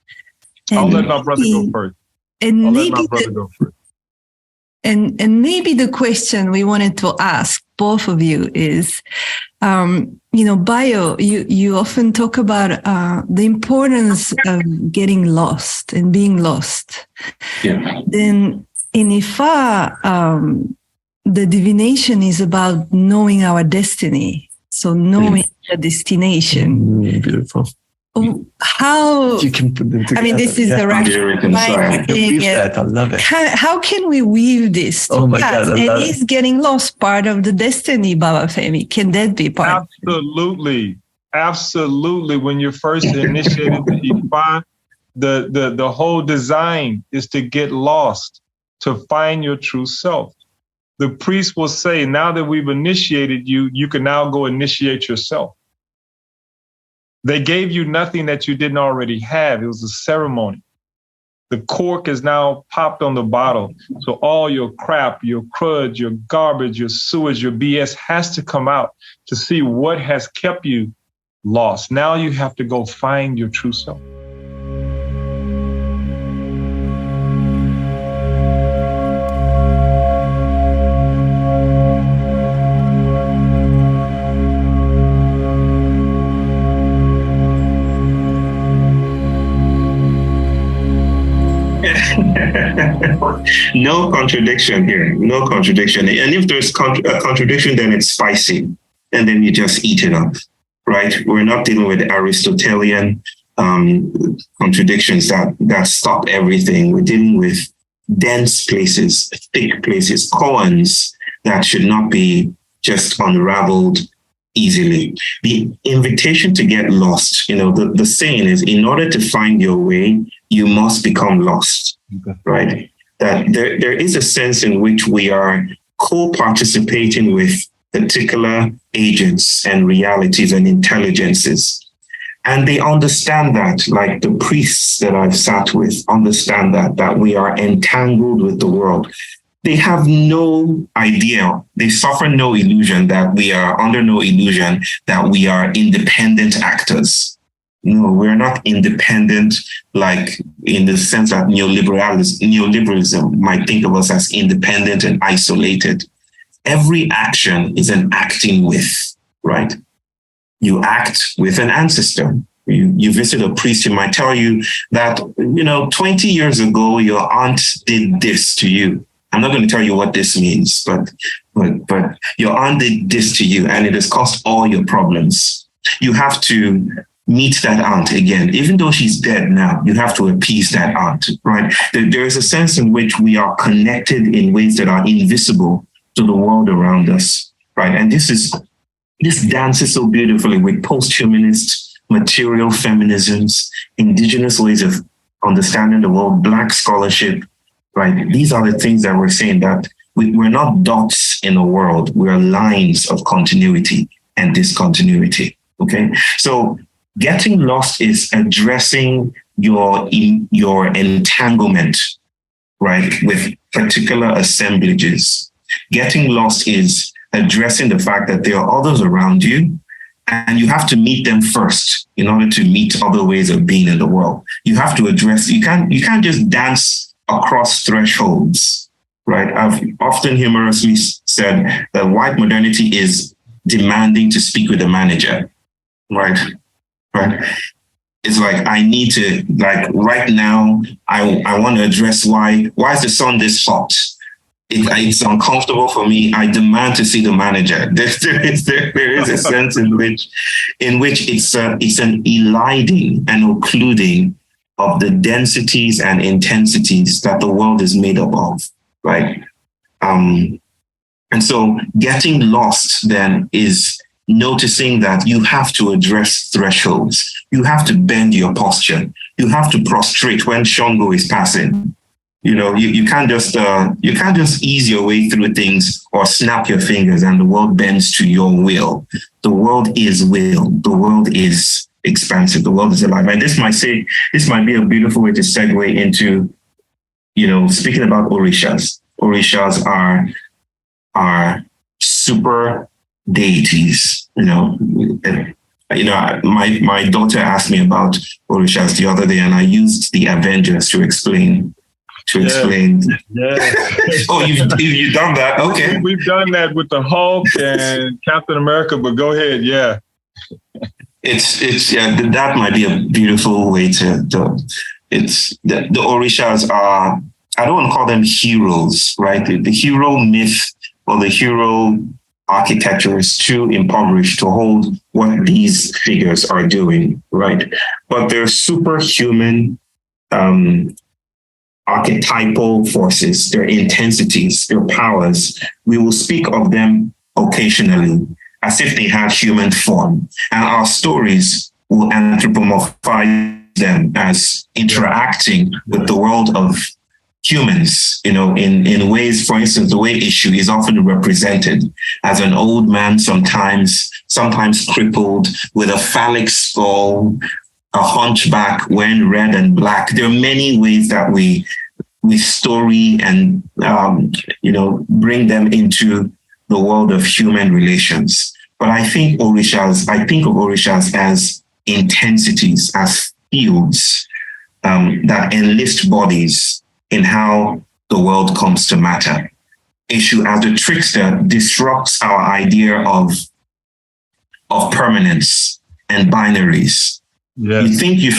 I'll let my brother go first. And maybe the question we wanted to ask both of you is, Bayo, you often talk about the importance of getting lost and being lost. Yeah. Then in Ifa, the divination is about knowing our destiny. So knowing the destination. Beautiful. How you can put them together. I mean, this is the right thing. I love it. How can we weave this? Oh my God! And is getting lost part of the destiny, Obafemi? Can that be part? Absolutely. When you're first initiated the Ifa, the whole design is to get lost, to find your true self. The priest will say, now that we've initiated you, you can now go initiate yourself. They gave you nothing that you didn't already have. It was a ceremony. The cork is now popped on the bottle. So all your crap, your crud, your garbage, your sewage, your BS has to come out to see what has kept you lost. Now you have to go find your true self. No contradiction here. No contradiction. And if there's a contradiction, then it's spicy. And then you just eat it up, right? We're not dealing with Aristotelian contradictions that stop everything. We're dealing with dense places, thick places, koans that should not be just unraveled easily. The invitation to get lost, the saying is, in order to find your way, you must become lost, right? That there is a sense in which we are co-participating with particular agents and realities and intelligences. And they understand that, like the priests that I've sat with understand that we are entangled with the world. They have no idea, they suffer no illusion that we are under no illusion that we are independent actors. No, we're not independent, like in the sense that neoliberalism might think of us as independent and isolated. Every action is an acting with, right? You act with an ancestor. You visit a priest, he might tell you that, 20 years ago, your aunt did this to you. I'm not going to tell you what this means, but your aunt did this to you and it has caused all your problems. You have to meet that aunt again. Even though she's dead now, you have to appease that aunt, right? There is a sense in which we are connected in ways that are invisible to the world around us, right? And this dances so beautifully with post-humanist material feminisms, indigenous ways of understanding the world, Black scholarship, right? These are the things that we're saying, that we're not dots in a world, we're lines of continuity and discontinuity, okay? So getting lost is addressing your entanglement, right, with particular assemblages. Getting lost is addressing the fact that there are others around you and you have to meet them first in order to meet other ways of being in the world. You have to address, you can't just dance across thresholds, right? I've often humorously said that white modernity is demanding to speak with the manager, right? It's like, I need to, like right now, I want to address why is the sun this hot? It's uncomfortable for me. I demand to see the manager. There is a sense in which it's an eliding and occluding of the densities and intensities that the world is made up of, right? And so getting lost then is noticing that you have to address thresholds. You have to bend your posture. You have to prostrate when Shango is passing. You can't just ease your way through things or snap your fingers and the world bends to your will. The world is will. The world is expansive. The world is alive. And this might be a beautiful way to segue into, speaking about orishas. Orishas are super deities. My daughter asked me about orishas the other day, and I used the Avengers to explain. Yeah. Oh, you've done that? Okay. We've done that with the Hulk and Captain America, but go ahead. Yeah. It's that might be a beautiful way to the orishas are, I don't want to call them heroes, right? The hero myth or the hero architecture is too impoverished to hold what these figures are doing, right? But they're superhuman archetypal forces, their intensities, their powers. We will speak of them occasionally as if they had human form. And our stories will anthropomorphize them as interacting with the world of humans, in ways, for instance, the way Ishu is often represented as an old man, sometimes crippled with a phallic skull, a hunchback wearing red and black. There are many ways that we story and, bring them into the world of human relations. But I think of orishas as intensities, as fields that enlist bodies in how the world comes to matter. Ishu, as a trickster, disrupts our idea of permanence and binaries. Yes. You think you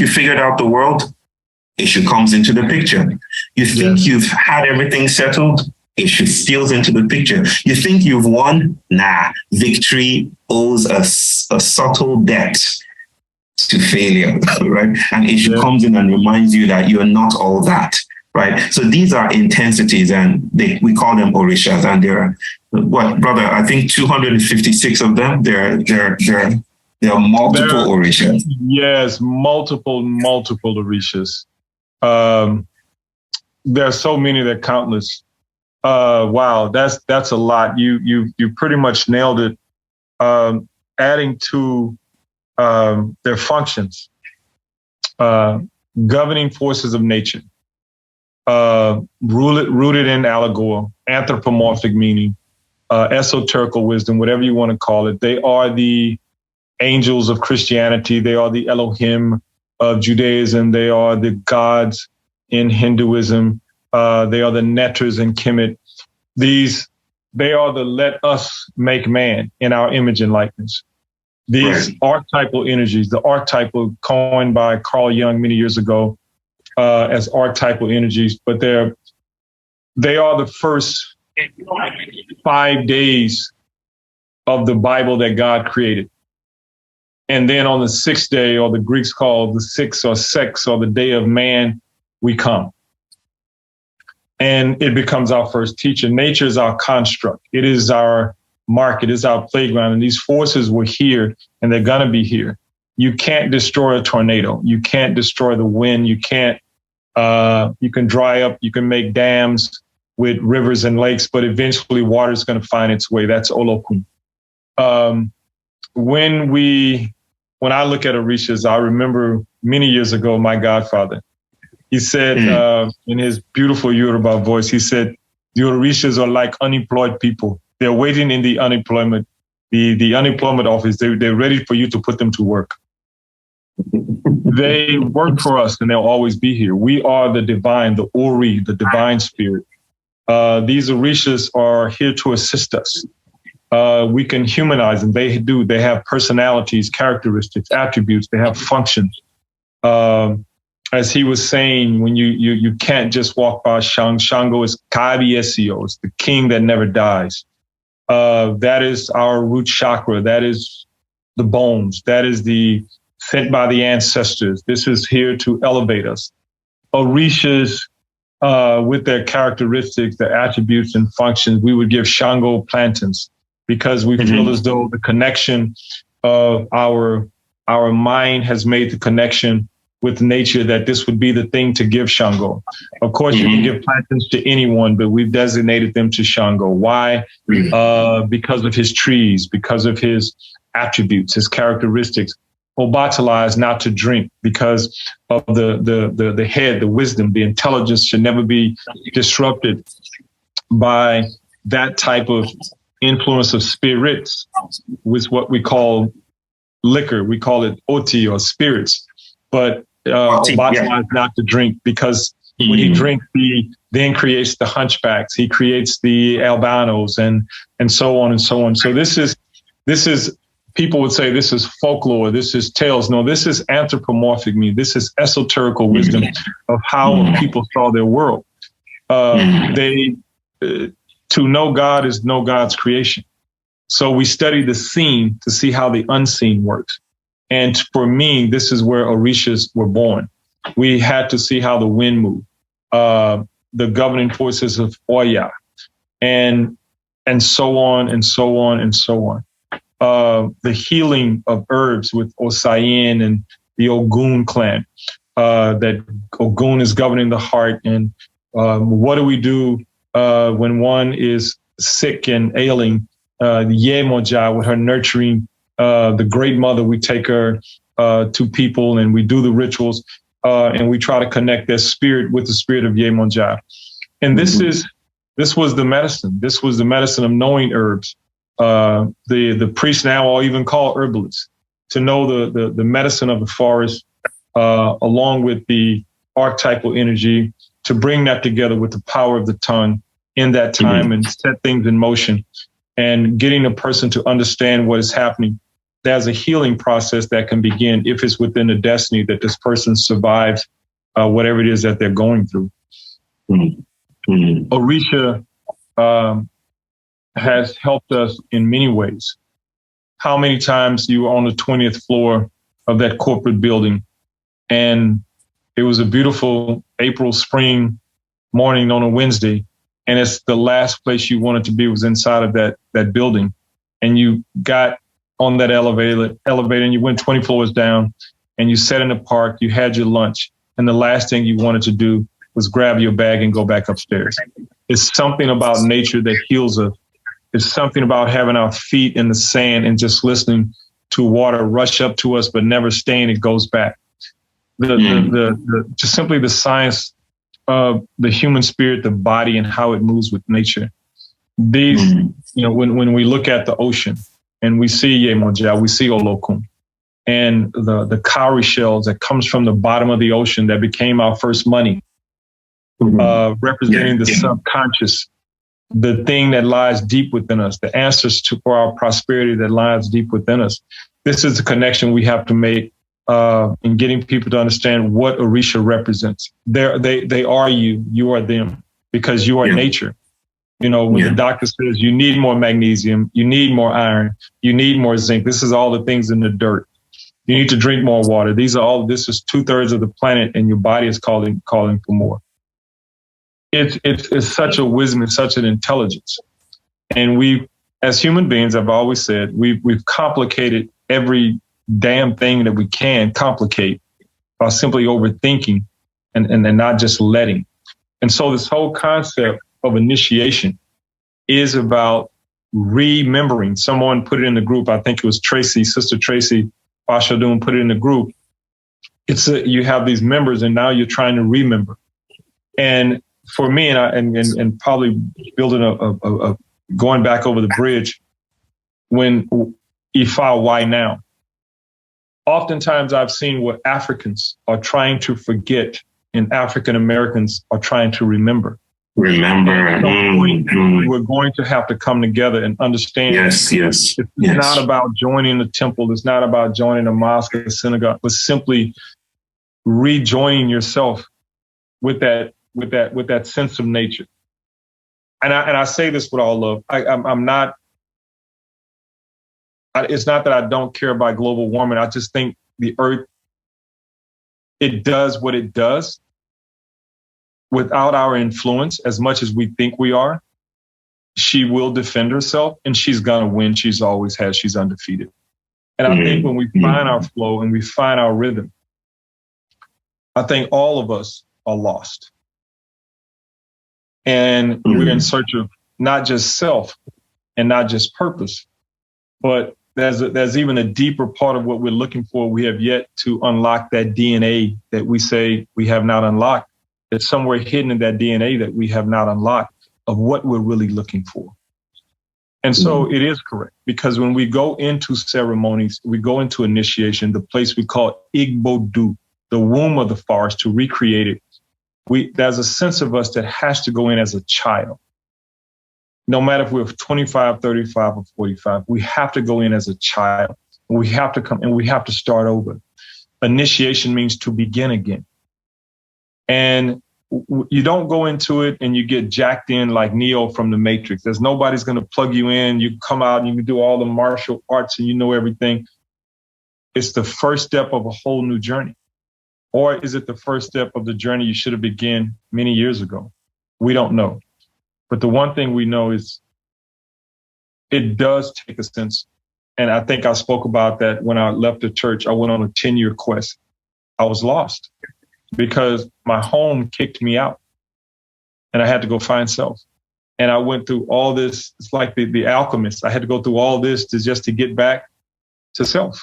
figured out the world? Ishu comes into the picture. You think you've had everything settled? Ishu steals into the picture. You think you've won? Nah, victory owes a subtle debt to failure, right? And Ishu comes in and reminds you that you're not all that. right? So these are intensities, and we call them orishas, and there are, what, brother? I think 256 of them. There are multiple orishas. Yes, multiple orishas. There are so many, they're countless. Wow, that's a lot. You pretty much nailed it. Adding to their functions, governing forces of nature, rooted in allegorical, anthropomorphic meaning, esoterical wisdom, whatever you want to call it. They are the angels of Christianity. They are the Elohim of Judaism. They are the gods in Hinduism. They are the netters in Kemet. They are the let us make man in our image and likeness. These archetypal energies, the archetypal coined by Carl Jung many years ago as archetypal energies, but they are the first 5 days of the Bible that God created. And then on the sixth day, or the Greeks call the sixth or sex, or the day of man, we come. And it becomes our first teacher. Nature is our construct. It is our market. It is our playground. And these forces were here, and they're going to be here. You can't destroy a tornado. You can't destroy the wind. You can't, you can dry up, you can make dams with rivers and lakes, but eventually water is going to find its way. That's Olokun. When I look at orishas, I remember many years ago, my godfather, he said in his beautiful Yoruba voice, he said, the orishas are like unemployed people. They're waiting in the unemployment office. They're ready for you to put them to work. They work for us, and they'll always be here. We are the divine, the Ori, the divine spirit. These orishas are here to assist us. We can humanize them. They do. They have personalities, characteristics, attributes. They have functions. As he was saying, when you can't just walk by Shango is Kabiesio. It's the king that never dies. That is our root chakra. That is the bones. That is the sent by the ancestors. This is here to elevate us. Orishas, with their characteristics, their attributes and functions, we would give Shango plantains, because we feel as though the connection of our mind has made the connection with nature, that this would be the thing to give Shango. Of course, you can give plantains to anyone, but we've designated them to Shango. Why? Because of his trees, because of his attributes, his characteristics. Obatala is not to drink because of the head, the wisdom, the intelligence should never be disrupted by that type of influence of spirits, with what we call liquor. We call it oti, or spirits. But Obatala is not to drink, because when he drinks, he then creates the hunchbacks. He creates the albinos and so on and so on. So this is people would say this is folklore, this is tales. No, this is anthropomorphic meaning. This is esoterical wisdom of how people saw their world. To know God is know God's creation. So we study the seen to see how the unseen works. And for me, this is where orishas were born. We had to see how the wind moved, the governing forces of Oya, and so on and so on and so on. The healing of herbs with Osayin and the Ogun clan, that Ogun is governing the heart. And what do we do when one is sick and ailing? Yemoja, with her nurturing, the great mother, we take her to people and we do the rituals and we try to connect their spirit with the spirit of Yemoja. And this was the medicine. This was the medicine of knowing herbs. The priests now are even called herbalists, to know the medicine of the forest, along with the archetypal energy, to bring that together with the power of the tongue in that time and set things in motion, and getting a person to understand what is happening. There's a healing process that can begin if it's within the destiny that this person survives whatever it is that they're going through. Orisha has helped us in many ways. How many times you were on the 20th floor of that corporate building, and it was a beautiful April, spring morning on a Wednesday, and it's the last place you wanted to be was inside of that building. And you got on that elevator and you went 20 floors down and you sat in the park, you had your lunch, and the last thing you wanted to do was grab your bag and go back upstairs. It's something about nature that heals us. It's something about having our feet in the sand and just listening to water rush up to us, but never staying, it goes back. Just simply the science of the human spirit, the body, and how it moves with nature. These, when we look at the ocean and we see Yemoja, we see Olokun, and the cowrie shells that comes from the bottom of the ocean that became our first money, representing the subconscious, the thing that lies deep within us, the answers for our prosperity that lies deep within us. This is the connection we have to make in getting people to understand what Orisha represents. They are you are them, because you are nature. When the doctor says you need more magnesium, you need more iron, you need more zinc, this is all the things in the dirt. You need to drink more water. This is 2/3 of the planet, and your body is calling for more. It's such a wisdom, it's such an intelligence. And we, as human beings, I've always said, we've complicated every damn thing that we can complicate by simply overthinking and not just letting. And so this whole concept of initiation is about remembering. Someone put it in the group. I think it was Tracy, Sister Tracy Bashadun put it in the group. You have these members, and now you're trying to remember. And for me, and probably building a going back over the bridge, when Ifa, why now? Oftentimes I've seen what Africans are trying to forget and African Americans are trying to remember. We're going to have to come together and understand. Yes. It's not about joining the temple. It's not about joining a mosque or a synagogue, but simply rejoining yourself with that sense of nature. And I say this with all love. I'm not. It's not that I don't care about global warming. I just think the earth, it does what it does without our influence, as much as we think we are. She will defend herself, and she's going to win. She's always has. She's undefeated. And I think when we find our flow and we find our rhythm, I think all of us are lost. And we're in search of not just self and not just purpose, but there's even a deeper part of what we're looking for. We have yet to unlock that DNA that we say we have not unlocked. It's somewhere hidden in that DNA that we have not unlocked of what we're really looking for. And so it is correct, because when we go into ceremonies, we go into initiation, the place we call Igbodu, the womb of the forest, to recreate it. There's a sense of us that has to go in as a child. No matter if we're 25, 35, or 45, we have to go in as a child. We have to come and we have to start over. Initiation means to begin again. And you don't go into it and you get jacked in like Neo from the Matrix. There's nobody's going to plug you in. You come out and you can do all the martial arts and you know everything. It's the first step of a whole new journey. Or is it the first step of the journey you should have begun many years ago? We don't know. But the one thing we know is it does take a sense. And I think I spoke about that when I left the church. I went on a 10-year quest. I was lost because my home kicked me out and I had to go find self. And I went through all this. It's like the alchemist. I had to go through all this just to get back to self.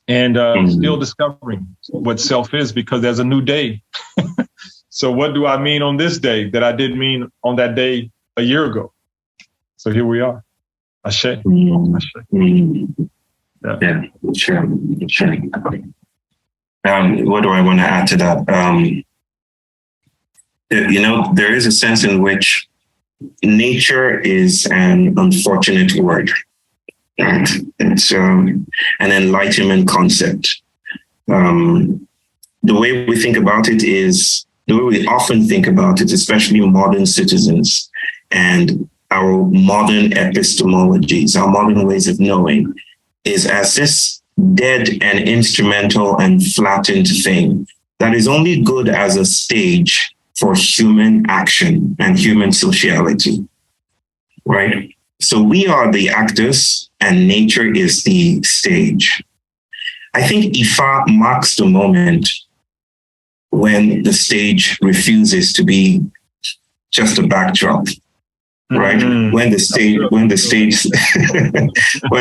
And still discovering what self is, because there's a new day. So what do I mean on this day that I didn't mean on that day a year ago? So here we are. Ashe. Ashe. Yeah, sure. What do I want to add to that? There is a sense in which nature is an unfortunate word. Right? It's an enlightenment concept. The way we think about it is the way we often think about it, especially modern citizens and our modern epistemologies, our modern ways of knowing, is as this dead and instrumental and flattened thing that is only good as a stage for human action and human sociality, right? So we are the actors and nature is the stage. I think Ifa marks the moment when the stage refuses to be just a backdrop, right? Mm-hmm. When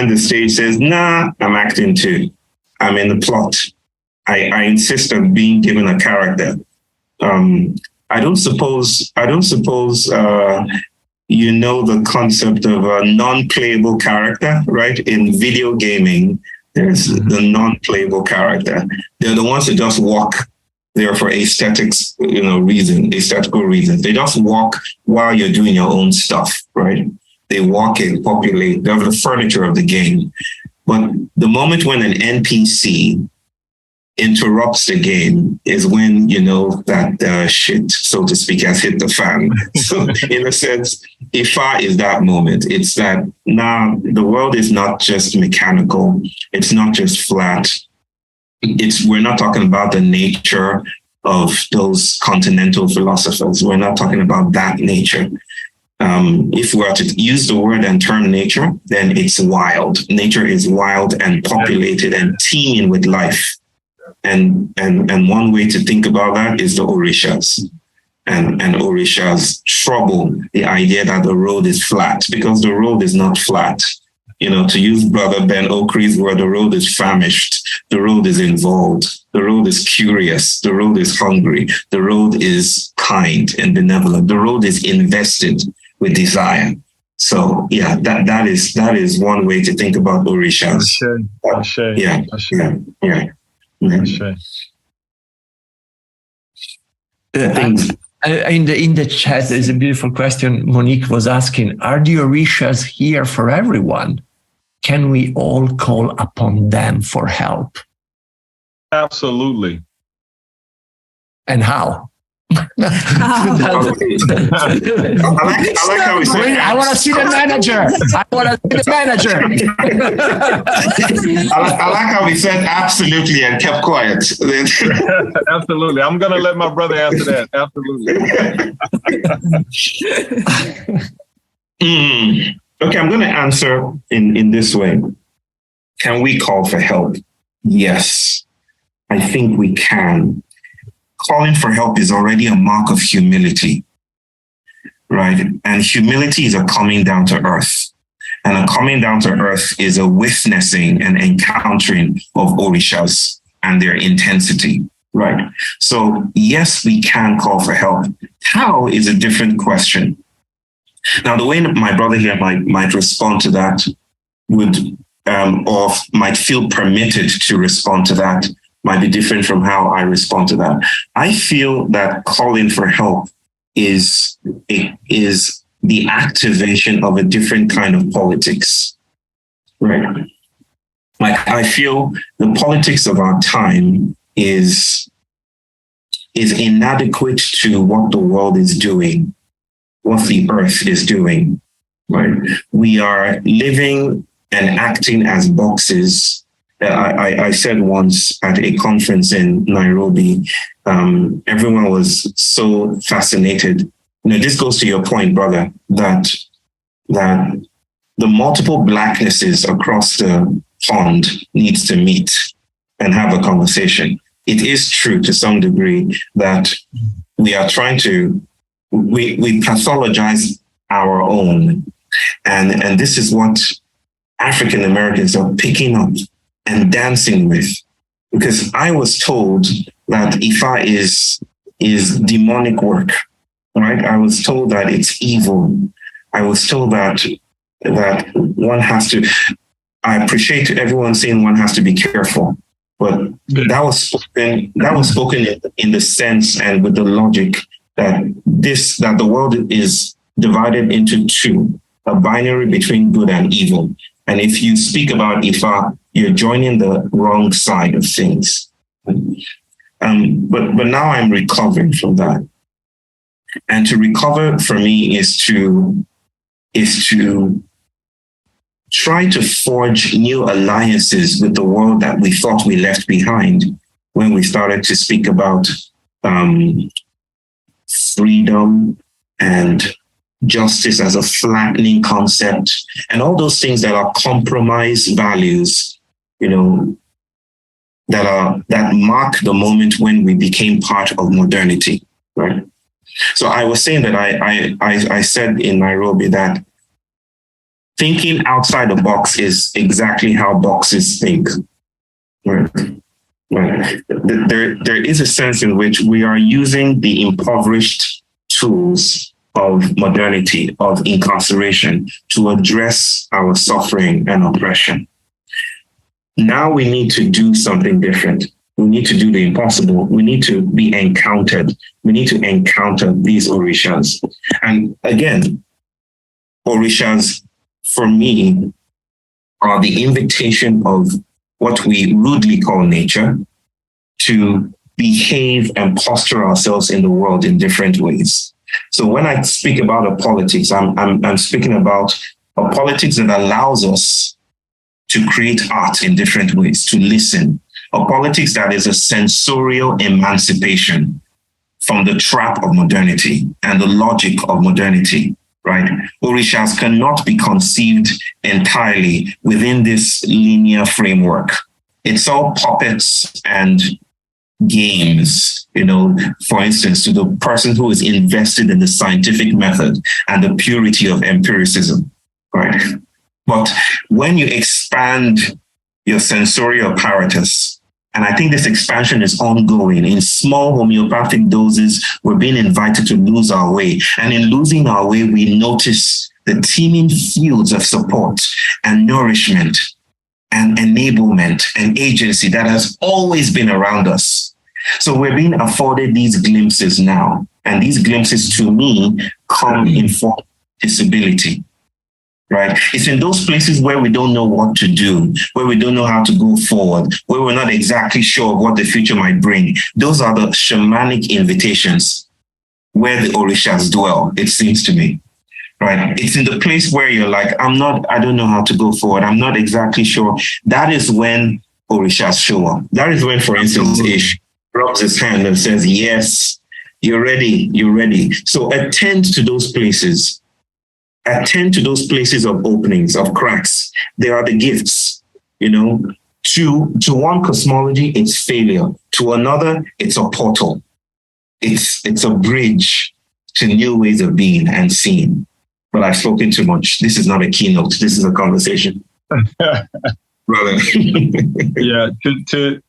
the stage says, nah, I'm acting too. I'm in the plot. I insist on being given a character. I don't suppose you know the concept of a non-playable character, right? In video gaming, there's the non-playable character. They're the ones that just walk there for aesthetics, aesthetical reasons. They just walk while you're doing your own stuff, right? They walk and populate. They're the furniture of the game. But the moment when an NPC interrupts the game is when you know that shit, so to speak, has hit the fan. So in a sense, Ifa is that moment. It's that now the world is not just mechanical. It's not just flat. We're not talking about the nature of those continental philosophers. We're not talking about that nature. If we are to use the word and term nature, then it's wild. Nature is wild and populated and teeming with life. And one way to think about that is the Orishas. And Orishas trouble the idea that the road is flat, because the road is not flat. To use Brother Ben Okri's word, the road is famished, the road is involved, the road is curious, the road is hungry, the road is kind and benevolent, the road is invested with desire. So yeah, that is one way to think about Orishas. Yeah. In the chat, there's a beautiful question. Monique was asking, are the Orishas here for everyone? Can we all call upon them for help? Absolutely. And how? I like how we say. I want to see the manager. I like how we said absolutely and kept quiet. Absolutely. I'm going to let my brother answer that. Absolutely. Okay, I'm going to answer in this way. Can we call for help? Yes, I think we can. Calling for help is already a mark of humility, right? And humility is a coming down to earth. And a coming down to earth is a witnessing and encountering of Orishas and their intensity, right? So yes, we can call for help. How is a different question. Now, the way my brother here might respond to that or might feel permitted to respond to that might be different from how I respond to that. I feel that calling for help is the activation of a different kind of politics, right? Like, I feel the politics of our time is inadequate to what the world is doing, what the earth is doing, right? We are living and acting as boxes. I said once at a conference in Nairobi, everyone was so fascinated. This goes to your point, brother, that the multiple blacknesses across the pond needs to meet and have a conversation. It is true to some degree that we are trying to, we pathologize our own. And this is what African Americans are picking up and dancing with, because I was told that Ifa is demonic work, right? I was told that it's evil. I was told that one has to. I appreciate everyone saying one has to be careful, but that was spoken in the sense and with the logic that the world is divided into two, a binary between good and evil. And if you speak about Ifa, you're joining the wrong side of things. But now I'm recovering from that. And to recover for me is to try to forge new alliances with the world that we thought we left behind when we started to speak about freedom and justice as a flattening concept, and all those things that are compromised values, that mark the moment when we became part of modernity, right? So I was saying that I said in Nairobi that thinking outside the box is exactly how boxes think. Right. There is a sense in which we are using the impoverished tools of modernity, of incarceration, to address our suffering and oppression. Now we need to do something different. We need to do the impossible. We need to be encountered. We need to encounter these orishas. And again, orishas, for me, are the invitation of what we rudely call nature to behave and posture ourselves in the world in different ways. So when I speak about a politics, I'm speaking about a politics that allows us to create art in different ways, to listen, a politics that is a sensorial emancipation from the trap of modernity and the logic of modernity, right? Orishas cannot be conceived entirely within this linear framework. It's all puppets and games, for instance, to the person who is invested in the scientific method and the purity of empiricism, right? But when you expand your sensorial apparatus, and I think this expansion is ongoing, in small homeopathic doses, we're being invited to lose our way. And in losing our way, we notice the teeming fields of support and nourishment and enablement and agency that has always been around us. So we're being afforded these glimpses now. And these glimpses, to me, come in form of disability. Right? It's in those places where we don't know what to do, where we don't know how to go forward, where we're not exactly sure of what the future might bring. Those are the shamanic invitations where the orishas dwell, it seems to me. Right? It's in the place where you're like, I don't know how to go forward. I'm not exactly sure. That is when orishas show up. That is when, for instance, Ish rubs his hand and says, yes, you're ready. So attend to those places. Attend to those places of openings, of cracks. They are the gifts, To one cosmology, it's failure. To another, it's a portal. It's a bridge to new ways of being and seeing. But I've spoken too much. This is not a keynote. This is a conversation. Brother. Yeah, to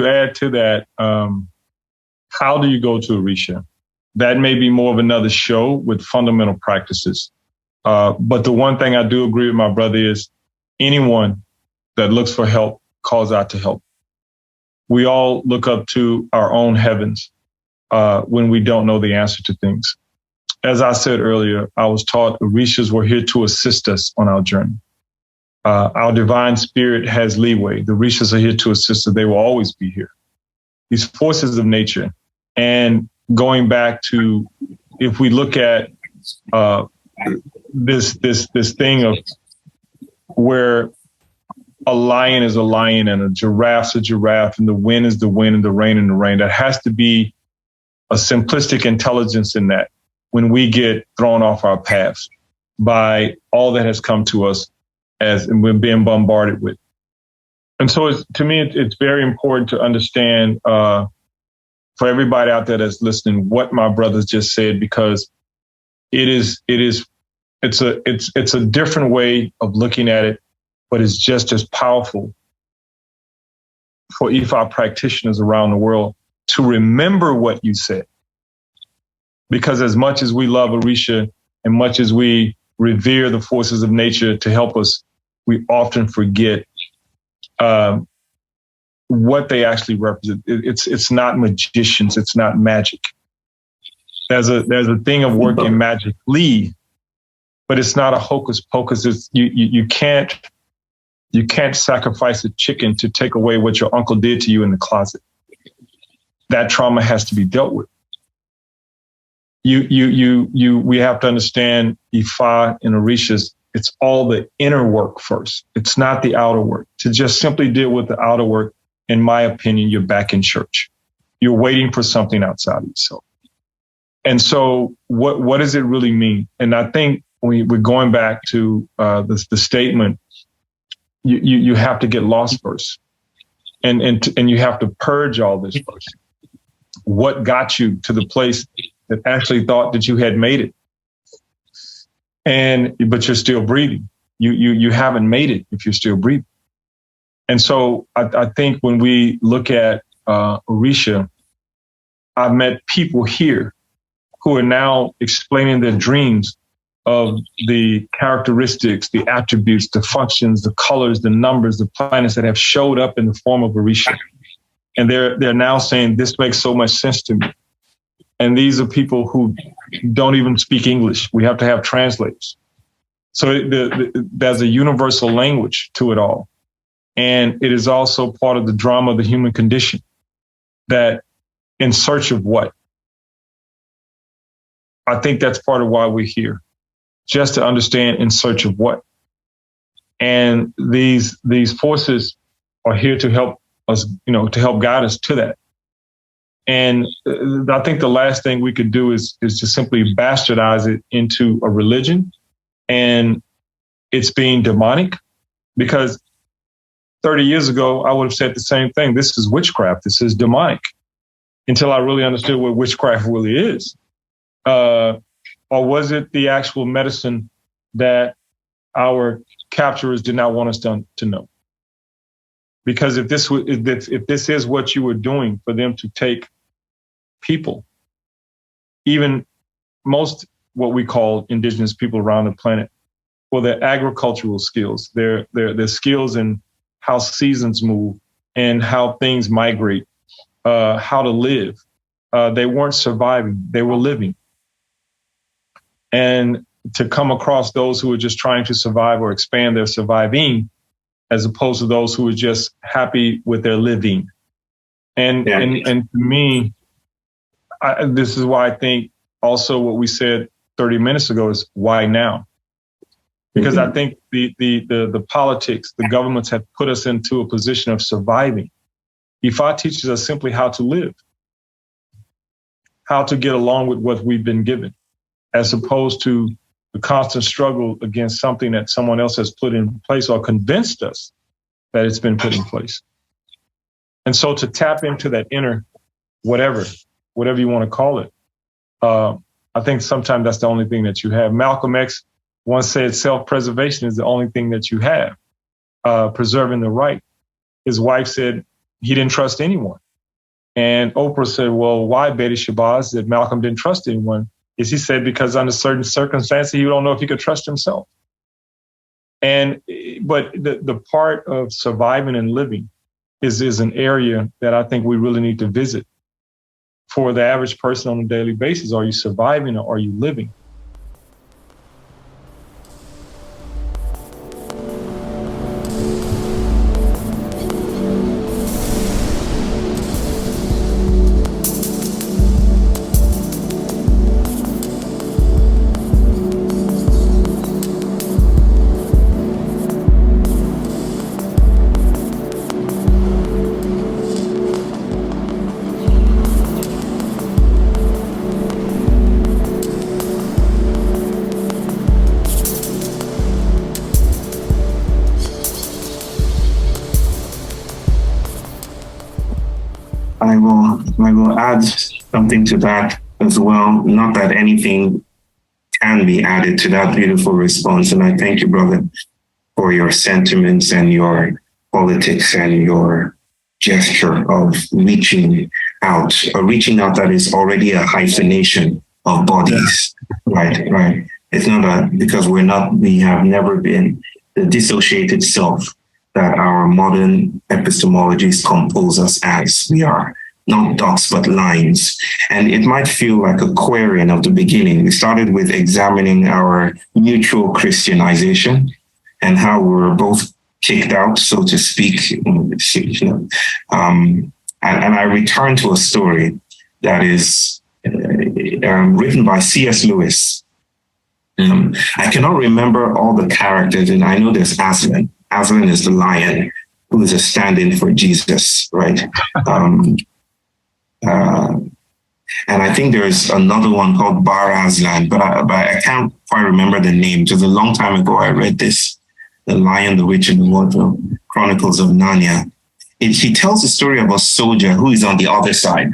add to that, how do you go to Orisha? That may be more of another show with fundamental practices. But the one thing I do agree with my brother is anyone that looks for help calls out to help. We all look up to our own heavens when we don't know the answer to things. As I said earlier, I was taught Orishas were here to assist us on our journey. Our divine spirit has leeway. The Orishas are here to assist us. They will always be here. These forces of nature. And going back to, if we look at this thing of where a lion is a lion and a giraffe's a giraffe and the wind is the wind and the rain and the rain, there has to be a simplistic intelligence in that when we get thrown off our paths by all that has come to us as we're being bombarded with. And so to me, it's very important to understand for everybody out there that's listening what my brothers just said, because it's a different way of looking at it, but it's just as powerful for Ifa practitioners around the world to remember what you said. Because as much as we love Orisha and much as we revere the forces of nature to help us, we often forget what they actually represent. It's not magicians. It's not magic. There's a thing of working magically, but it's not a hocus pocus. It's you can't sacrifice a chicken to take away what your uncle did to you in the closet. That trauma has to be dealt with. We have to understand Ifa and Orishas. It's all the inner work first. It's not the outer work. To just simply deal with the outer work, in my opinion, you're back in church. You're waiting for something outside of yourself. And so what does it really mean? And I think we're going back to the statement, you have to get lost first. And you have to purge all this first. What got you to the place that actually thought that you had made it? But you're still breathing. You haven't made it if you're still breathing. And so I think when we look at Orisha, I've met people here who are now explaining their dreams of the characteristics, the attributes, the functions, the colors, the numbers, the planets that have showed up in the form of Orisha. And they're now saying, this makes so much sense to me. And these are people who don't even speak English. We have to have translators. So there's a universal language to it all. And it is also part of the drama of the human condition, that in search of what? I think that's part of why we're here, just to understand in search of what. And these forces are here to help us, to help guide us to that. And I think the last thing we could do is to simply bastardize it into a religion, and it's being demonic, because 30 years ago, I would have said the same thing. This is witchcraft. This is demonic, until I really understood what witchcraft really is. Or was it the actual medicine that our capturers did not want us to know? Because if this is what you were doing for them to take people, even most what we call indigenous people around the planet, for their agricultural skills, their skills in how seasons move and how things migrate, how to live, they weren't surviving, they were living. And to come across those who are just trying to survive or expand their surviving, as opposed to those who are just happy with their living. And to me, this is why I think also what we said 30 minutes ago is why now? Because I think the politics, the governments have put us into a position of surviving. Ifa teaches us simply how to live, how to get along with what we've been given, as opposed to the constant struggle against something that someone else has put in place or convinced us that it's been put in place. And so to tap into that inner, whatever you want to call it, I think sometimes that's the only thing that you have. Malcolm X once said self-preservation is the only thing that you have, preserving the right. His wife said he didn't trust anyone. And Oprah said, well, why, Betty Shabazz, that Malcolm didn't trust anyone? Is he said because under certain circumstances, he don't know if he could trust himself. But the part of surviving and living is an area that I think we really need to visit. For the average person on a daily basis, are you surviving or are you living? I will add something to that as well. Not that anything can be added to that beautiful response. And I thank you, brother, for your sentiments and your politics and your gesture of reaching out that is already a hyphenation of bodies. Right. It's not because we have never been the dissociated self that our modern epistemologies compose us as. We are not dots, but lines. And it might feel like a querying of the beginning. We started with examining our mutual Christianization and how we were both kicked out, so to speak. And I returned to a story that is written by C.S. Lewis. I cannot remember all the characters, and I know there's Aslan. Aslan is the lion who is a stand-in for Jesus, right? And I think there's another one called Bar Aslan, but I can't quite remember the name. It was a long time ago I read this, The Lion, the Witch, and the Wardrobe, Chronicles of Narnia. He tells the story of a soldier who is on the other side,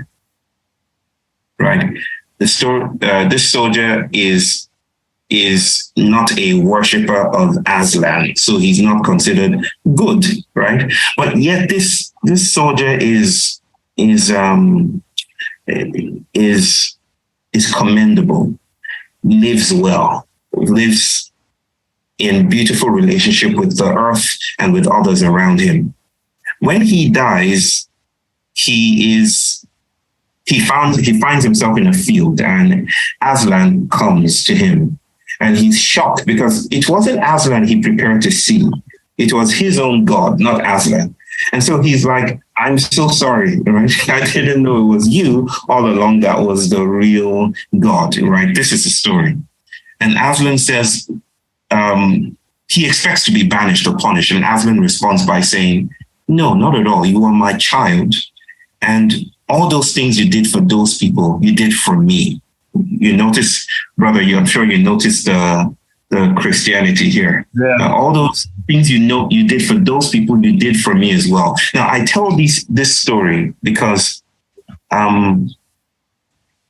right? This soldier is not a worshiper of Aslan, so he's not considered good, right? But yet this soldier is commendable, lives well, lives in beautiful relationship with the earth and with others around him. When he dies, he finds himself in a field, and Aslan comes to him, and he's shocked because it wasn't Aslan he prepared to see. It was his own God, not Aslan. And so he's like, I'm so sorry, right? I didn't know it was you all along that was the real God, right? This is the story. And Aslan says he expects to be banished or punished. And Aslan responds by saying, no, not at all. You are my child. And all those things you did for those people, you did for me. You notice, brother, I'm sure you noticed the Christianity here. Yeah. All those things you did for those people, you did for me as well. Now, I tell this story because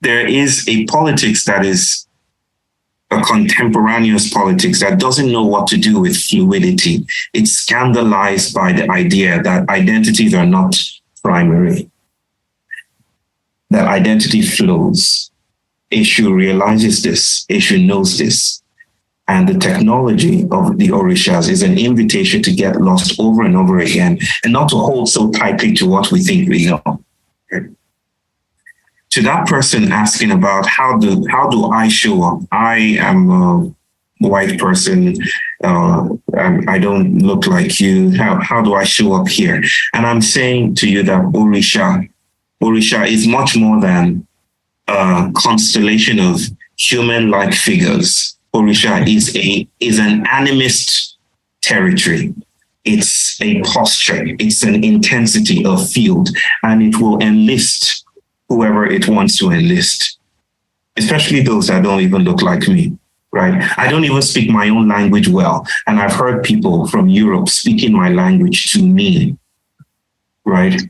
there is a politics that is a contemporaneous politics that doesn't know what to do with fluidity. It's scandalized by the idea that identities are not primary, that identity flows. Eshu realizes this, Eshu knows this. And the technology of the Orishas is an invitation to get lost over and over again and not to hold so tightly to what we think we know. To that person asking about how do I show up? I am a white person. I don't look like you. How do I show up here? And I'm saying to you that Orisha is much more than a constellation of human-like figures. Orisha is an animist territory. It's a posture. It's an intensity of field, and it will enlist whoever it wants to enlist, especially those that don't even look like me, right? I don't even speak my own language well, and I've heard people from Europe speaking my language to me, right?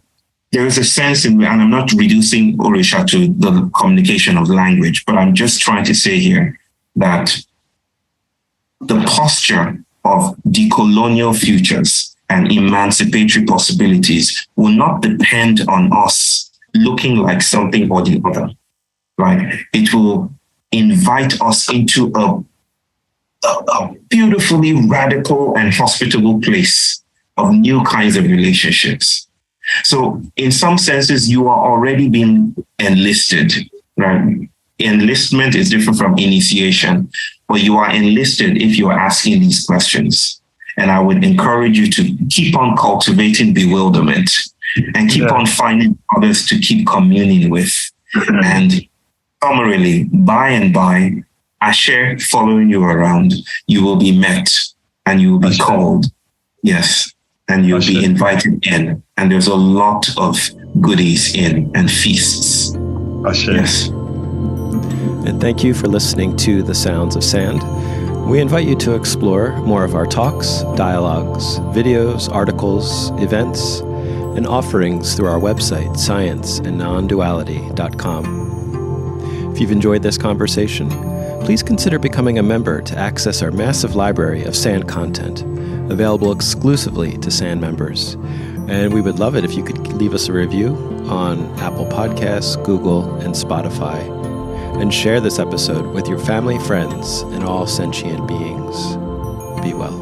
There is a sense in, and I'm not reducing Orisha to the communication of language, but I'm just trying to say here that the posture of decolonial futures and emancipatory possibilities will not depend on us looking like something or the other, right? It will invite us into a beautifully radical and hospitable place of new kinds of relationships. So in some senses, you are already being enlisted, right? Enlistment is different from initiation, but you are enlisted if you are asking these questions. And I would encourage you to keep on cultivating bewilderment and keep on finding others to keep communing with. And summarily, by and by, Asher following you around, you will be met and you will be called. Yes. And you'll be invited in. And there's a lot of goodies in and feasts. Yes. And thank you for listening to The Sounds of Sand. We invite you to explore more of our talks, dialogues, videos, articles, events, and offerings through our website, scienceandnonduality.com. If you've enjoyed this conversation, please consider becoming a member to access our massive library of Sand content, available exclusively to Sand members. And we would love it if you could leave us a review on Apple Podcasts, Google, and Spotify. And share this episode with your family, friends, and all sentient beings. Be well.